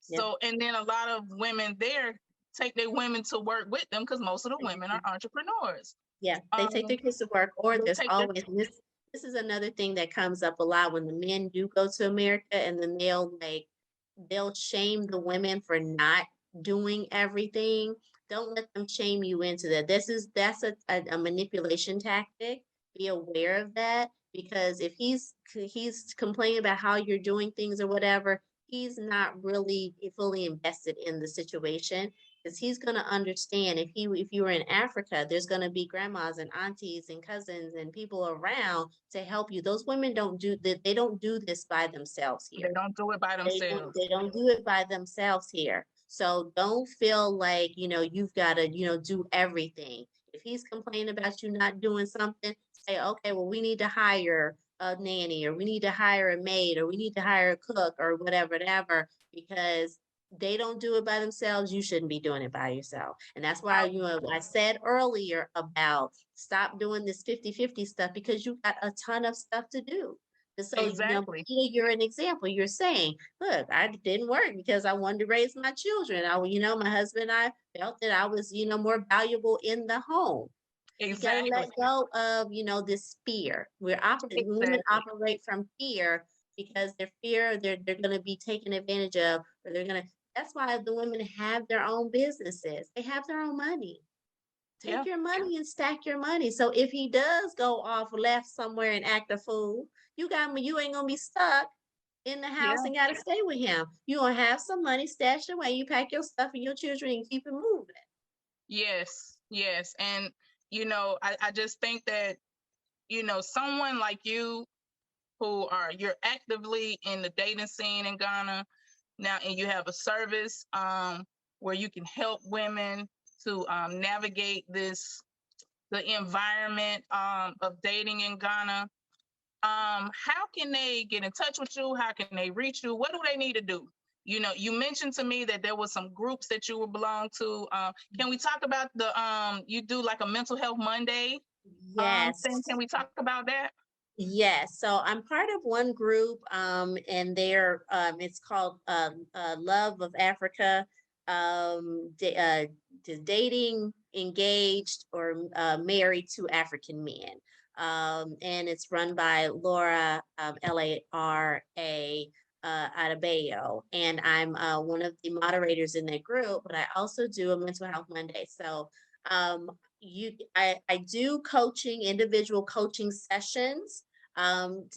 Yeah. So, and then a lot of women there take their women to work with them because most of the women are entrepreneurs. Yeah, they take their Um, kids to work, or they there's take their always and this is another thing that comes up a lot when the men do go to America, and then they'll shame the women for not doing everything. Don't let them shame you into that. That's a manipulation tactic. Be aware of that, because if he's complaining about how you're doing things or whatever, he's not really fully invested in the situation, because he's going to understand if you were in Africa, there's going to be grandmas and aunties and cousins and people around to help you. Those women don't do that. They don't do this by themselves They here. don't do it by They don't, themselves. they don't do it by themselves here. So don't feel like, you've got to, do everything. If he's complaining about you not doing something, say, okay, well, we need to hire a nanny, or we need to hire a maid, or we need to hire a cook, or whatever, because they don't do it by themselves. You shouldn't be doing it by yourself. And that's why, I said earlier about stop doing this 50-50 stuff, because you got a ton of stuff to do. And so, Exactly. you're an example. You're saying, look, I didn't work because I wanted to raise my children. My husband and I felt that I was, more valuable in the home. You got to Exactly. let go of, this fear. Women Exactly. operate from fear, because their fear they're going to be taken advantage of, or that's why the women have their own businesses. They have their own money. Yeah. Take your money and stack your money. So if he does go off left somewhere and act a fool, you ain't gonna be stuck in the house Yeah. and gotta stay with him. You gonna have some money stashed away. You pack your stuff and your children and keep it moving. Yes. Yes. And I just think that, someone like you you're actively in the dating scene in Ghana now, and you have a service where you can help women to navigate this the environment of dating in Ghana. How can they get in touch with you? How can they reach you? What do they need to do? You know, you mentioned to me that there was some groups that you would belong to. Can we talk about the you do like a mental health Monday thing? Yes. Can we talk about that? Yes, so I'm part of one group, and it's called Love of Africa, dating engaged or married to African men, and it's run by Laura Lara Adebayo, and I'm one of the moderators in that group. But I also do a Mental Health Monday, so um, I do coaching, individual coaching sessions.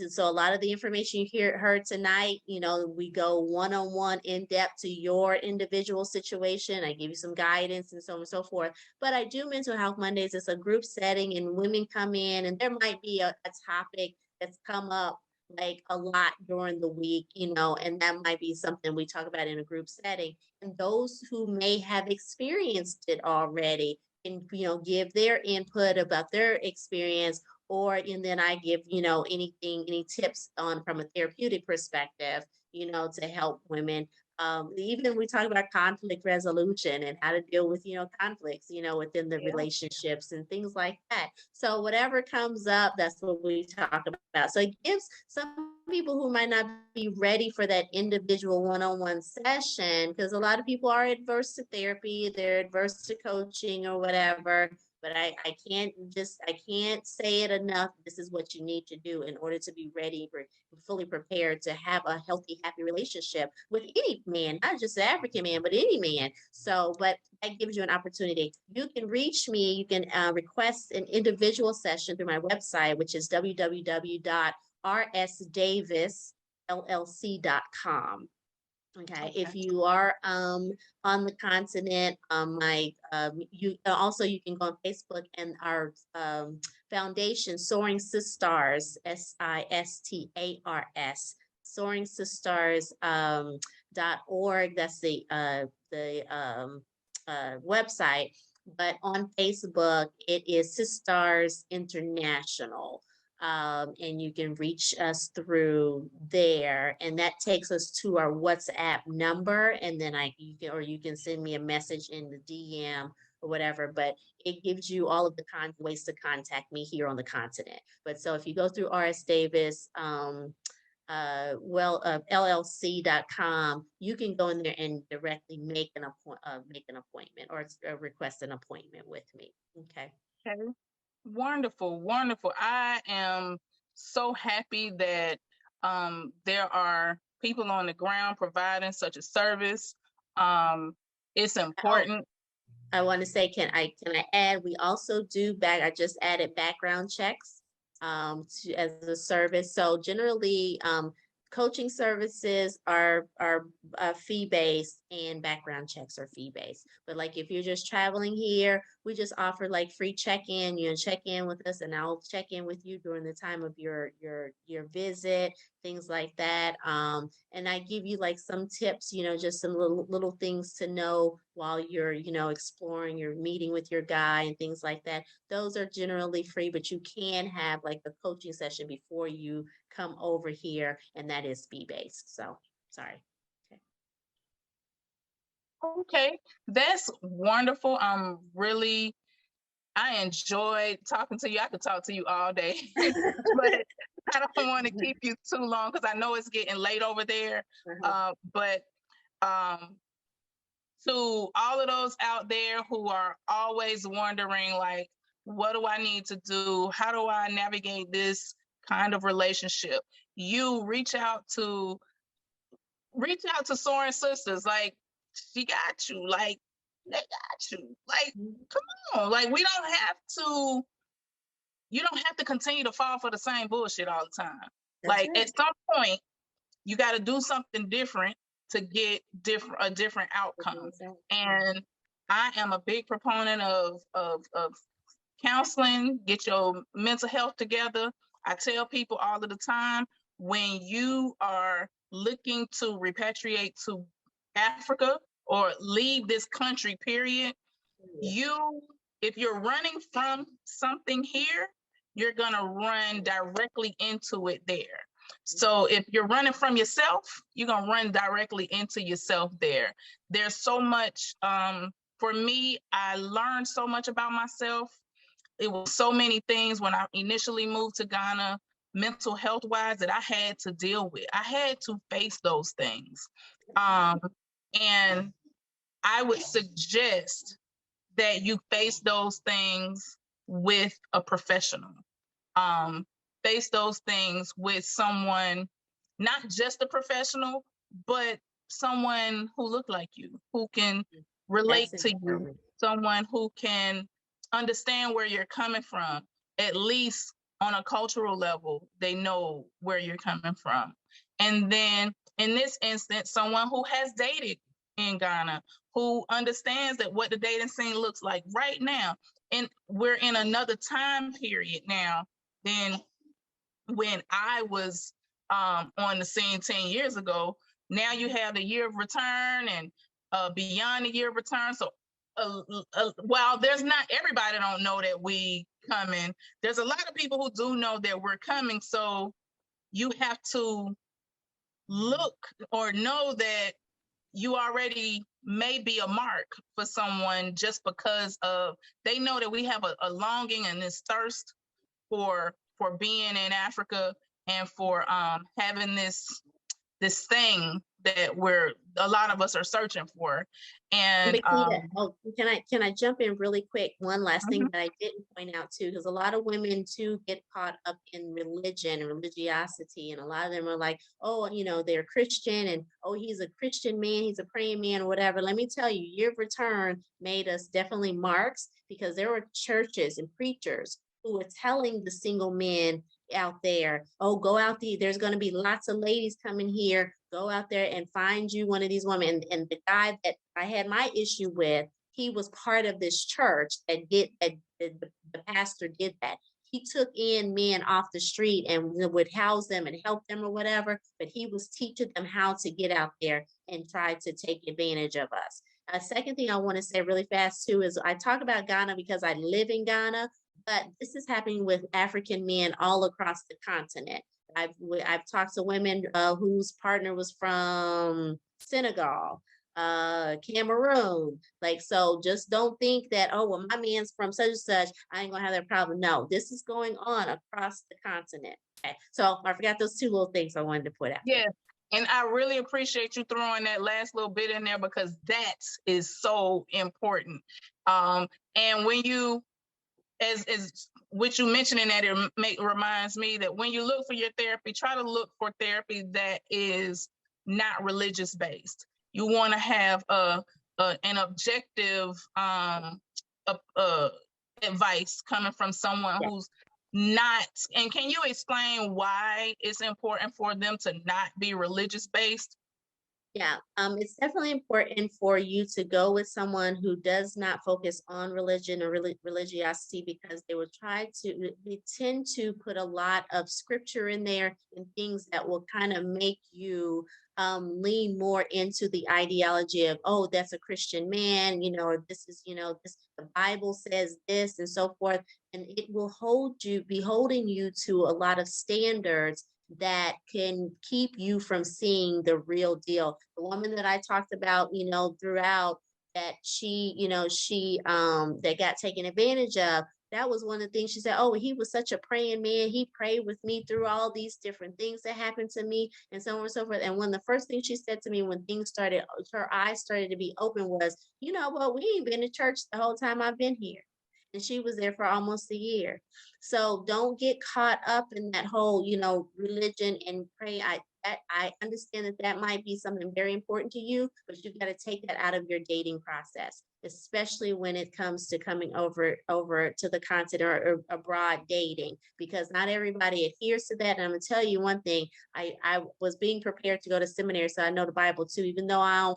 So a lot of the information you heard tonight, we go one-on-one in depth to your individual situation. I give you some guidance and so on and so forth. But I do Mental Health Mondays. It's a group setting, and women come in, and there might be a topic that's come up like a lot during the week, and that might be something we talk about in a group setting. And those who may have experienced it already can, give their input about their experience, and then I give, any tips on from a therapeutic perspective, to help women. Even we talk about conflict resolution and how to deal with, conflicts, within the Yeah. relationships and things like that. So whatever comes up, that's what we talk about. So it gives some people who might not be ready for that individual one-on-one session, because a lot of people are adverse to therapy, they're adverse to coaching or whatever. But I can't say it enough. This is what you need to do in order to be ready, fully prepared to have a healthy, happy relationship with any man, not just the African man, but any man. So, but that gives you an opportunity. You can reach me. You can request an individual session through my website, which is www.rsdavisllc.com. Okay, if you are on the continent, you can go on Facebook, and our foundation, Soaring Sistars, SISTARS, Soaring Sistars .org. That's the website. But on Facebook, it is Sistars International. And you can reach us through there, and that takes us to our WhatsApp number, and then you can send me a message in the DM or whatever. But it gives you all of the ways to contact me here on the continent. But so if you go through RS Davis LLC.com, you can go in there and directly make an appointment or request an appointment with me. Okay. Okay. Wonderful, wonderful. I am so happy that there are people on the ground providing such a service. It's Oh, important. I want to say, can I add? We also do I just added background checks as a service. So generally, coaching services are fee based, and background checks are fee based. But like if you're just traveling here, we just offer like free check in. You check in with us, and I'll check in with you during the time of your visit, things like that. And I give you like some tips, just some little things to know while you're, exploring your meeting with your guy and things like that. Those are generally free, but you can have like a coaching session before you come over here, and that is fee based. So sorry. Okay. Okay, that's wonderful. I enjoyed talking to you. I could talk to you all day, but I don't want to keep you too long because I know it's getting late over there. But um, to all of those out there who are always wondering, like, what do I need to do? How do I navigate this kind of relationship? You reach out to Soaring Sisters. Like, she got you. Like, they got you. Like, come on. Like, you don't have to continue to fall for the same bullshit all the time. That's Like, right. at some point, you got to do something different to get a different outcome. And I am a big proponent of counseling. Get your mental health together. I tell people all of the time, when you are looking to repatriate to Africa or leave this country, period, you if you're running from something here, you're going to run directly into it there. So if you're running from yourself, you're going to run directly into yourself there. There's so much, for me, I learned so much about myself. It was so many things when I initially moved to Ghana, mental health wise, that I had to deal with. I had to face those things. And I would suggest that you face those things with a professional. Face those things with someone, not just a professional, but someone who look like you, who can relate to you, someone who can understand where you're coming from. At least on a cultural level, they know where you're coming from. And then in this instance, someone who has dated in Ghana, who understands that what the dating scene looks like right now. And we're in another time period now than when I was on the scene 10 years ago. Now you have the year of return and beyond the year of return. So while there's not, everybody don't know that we coming, there's a lot of people who do know that we're coming. So you have to look or know that you already may be a mark for someone just because of, they know that we have a longing and this thirst for being in Africa and for having this thing that a lot of us are searching for. And can I jump in really quick? One last thing that I didn't point out too, because a lot of women too get caught up in religion and religiosity, and a lot of them are like, oh, they're Christian, and oh, he's a Christian man, he's a praying man, or whatever. Let me tell you, Year of Return made us definitely marks, because there were churches and preachers who were telling the single men out there, oh, go out there's going to be lots of ladies coming here, go out there and find you one of these women. And the guy that I had my issue with, he was part of this church that did that. The pastor did that. He took in men off the street and would house them and help them or whatever, but he was teaching them how to get out there and try to take advantage of us. A second thing I want to say really fast too is, I talk about Ghana because I live in Ghana, but this is happening with African men all across the continent. I've talked to women whose partner was from Senegal, Cameroon. Like, so just don't think that, oh, well, my man's from such and such, I ain't gonna have that problem. No, this is going on across the continent. Okay, so I forgot those two little things I wanted to put out. Yeah. And I really appreciate you throwing that last little bit in there, because that is so important. And when you, as what you mentioned in that, it reminds me that when you look for your therapy, try to look for therapy that is not religious based. You want to have an objective advice coming from someone who's not. And can you explain why it's important for them to not be religious based? Yeah, it's definitely important for you to go with someone who does not focus on religion or religiosity, because they tend to put a lot of scripture in there and things that will kind of make you lean more into the ideology of, oh, that's a Christian man, or this is, this, the Bible says this, and so forth. And it will be holding you to a lot of standards that can keep you from seeing the real deal. The woman that I talked about, throughout, that she that got taken advantage of, that was one of the things she said, oh, he was such a praying man. He prayed with me through all these different things that happened to me, and so on and so forth. And one of the first things she said to me when her eyes started to be open was, well, we ain't been to church the whole time I've been here. And she was there for almost a year. So don't get caught up in that whole, religion and pray. I understand that might be something very important to you, but you've got to take that out of your dating process, especially when it comes to coming over to the continent or abroad dating, because not everybody adheres to that. And I'm gonna tell you one thing, I was being prepared to go to seminary, so I know the Bible too, even though I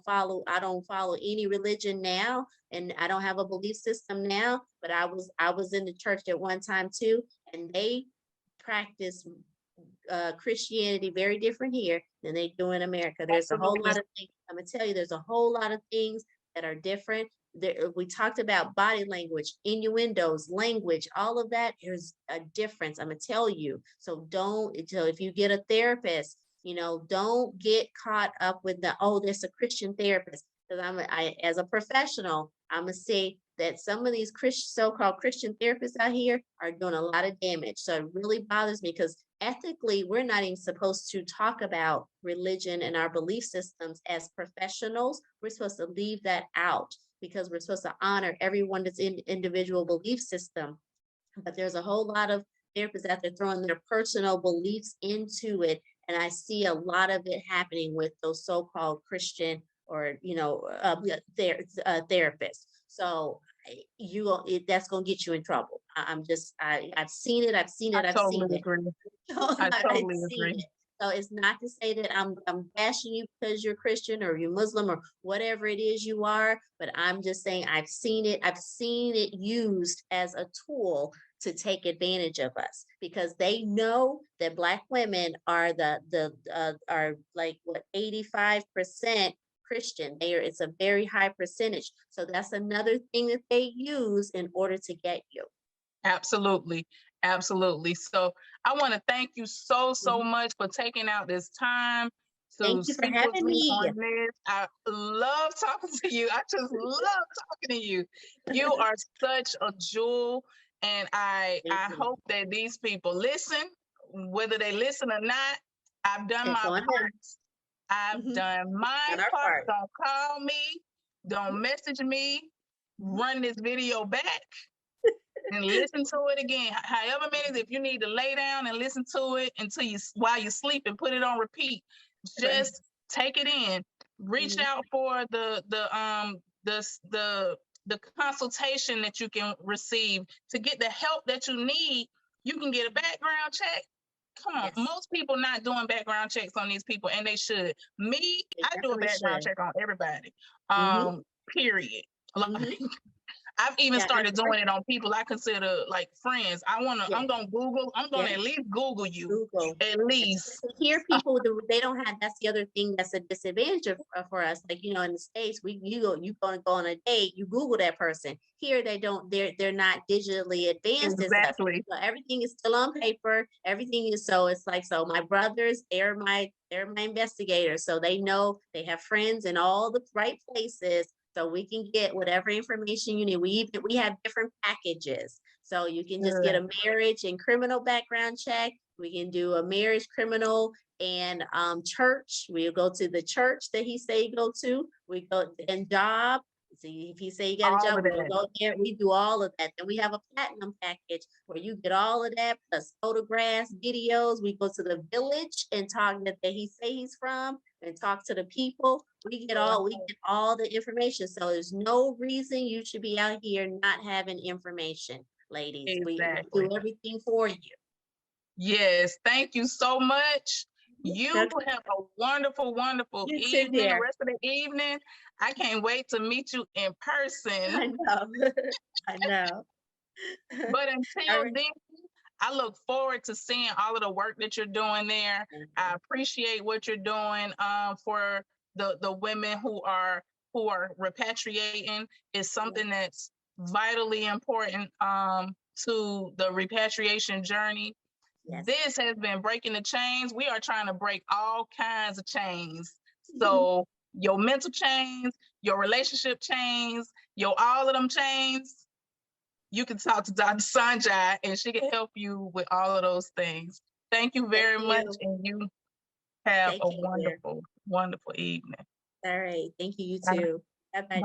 don't follow any religion now, and I don't have a belief system now, but I was in the church at one time too, and they practice Christianity very different here than they do in America. There's a whole lot of things. I'm gonna tell you, there's a whole lot of things that are different. We talked about body language, innuendos, language, all of that. There's a difference. I'm gonna tell you. So if you get a therapist, don't get caught up with there's a Christian therapist. Because as a professional, I'm gonna say that some of these so-called Christian therapists out here are doing a lot of damage. So it really bothers me because ethically, we're not even supposed to talk about religion and our belief systems as professionals. We're supposed to leave that out because we're supposed to honor everyone's individual belief system. But there's a whole lot of therapists out there throwing their personal beliefs into it. And I see a lot of it happening with those so-called Christian or, therapists. So that's going to get you in trouble. I've seen it. I've seen it. I I've seen totally it. agree. I I've totally seen agree. it. So it's not to say that I'm bashing you because you're Christian or you're Muslim or whatever it is you are, but I'm just saying I've seen it. I've seen it used as a tool to take advantage of us because they know that Black women are are like 85% Christian. It's a very high percentage. So that's another thing that they use in order to get you. Absolutely. Absolutely. So I want to thank you so much for taking out this time to Thank you for speak with having me me. on this. I love talking to you. I just love talking to you. You are such a jewel. And I hope that these people listen, whether they listen or not. I've done my part. I've done my part. Don't call me. Don't message me. Run this video back and listen to it again. However many, if you need to lay down and listen to it while you sleep and put it on repeat, just take it in. Reach out for the consultation that you can receive to get the help that you need. You can get a background check. Come on, most people not doing background checks on these people, and they should. I do a background check on everybody. Period. I've even started doing it on people I consider like friends. I'm gonna at least Google you. At least hear people they don't have. That's the other thing that's a disadvantage for us. Like in the States, you gonna go on a date, you Google that person. Here they don't. They're not digitally advanced. Exactly. So everything is still on paper. Everything is it's like so. My brothers, they're my investigators, so they know they have friends in all the right places. So we can get whatever information you need. We have different packages. So you can just get a marriage and criminal background check. We can do a marriage, criminal, and church. We'll go to the church that he say go to. We go and job. See if he say you got a job, we go there. We do all of that. Then we have a platinum package where you get all of that plus photographs, videos. We go to the village and talk that he say he's from and talk to the people. We get all the information. So there's no reason you should be out here not having information, ladies. Exactly. We do everything for you. Yes, thank you so much. You have a wonderful, wonderful evening, the rest of the evening. I can't wait to meet you in person. I know. I know. But until then, I look forward to seeing all of the work that you're doing there. I appreciate what you're doing for the women who are repatriating. Is something that's vitally important to the repatriation journey. Yes. This has been breaking the chains. We are trying to break all kinds of chains. So your mental chains, your relationship chains, all of them chains, you can talk to Dr. Sonjiah and she can help you with all of those things. Thank you very much. And you have a wonderful, wonderful evening. All right. Thank you. You too. Bye-bye.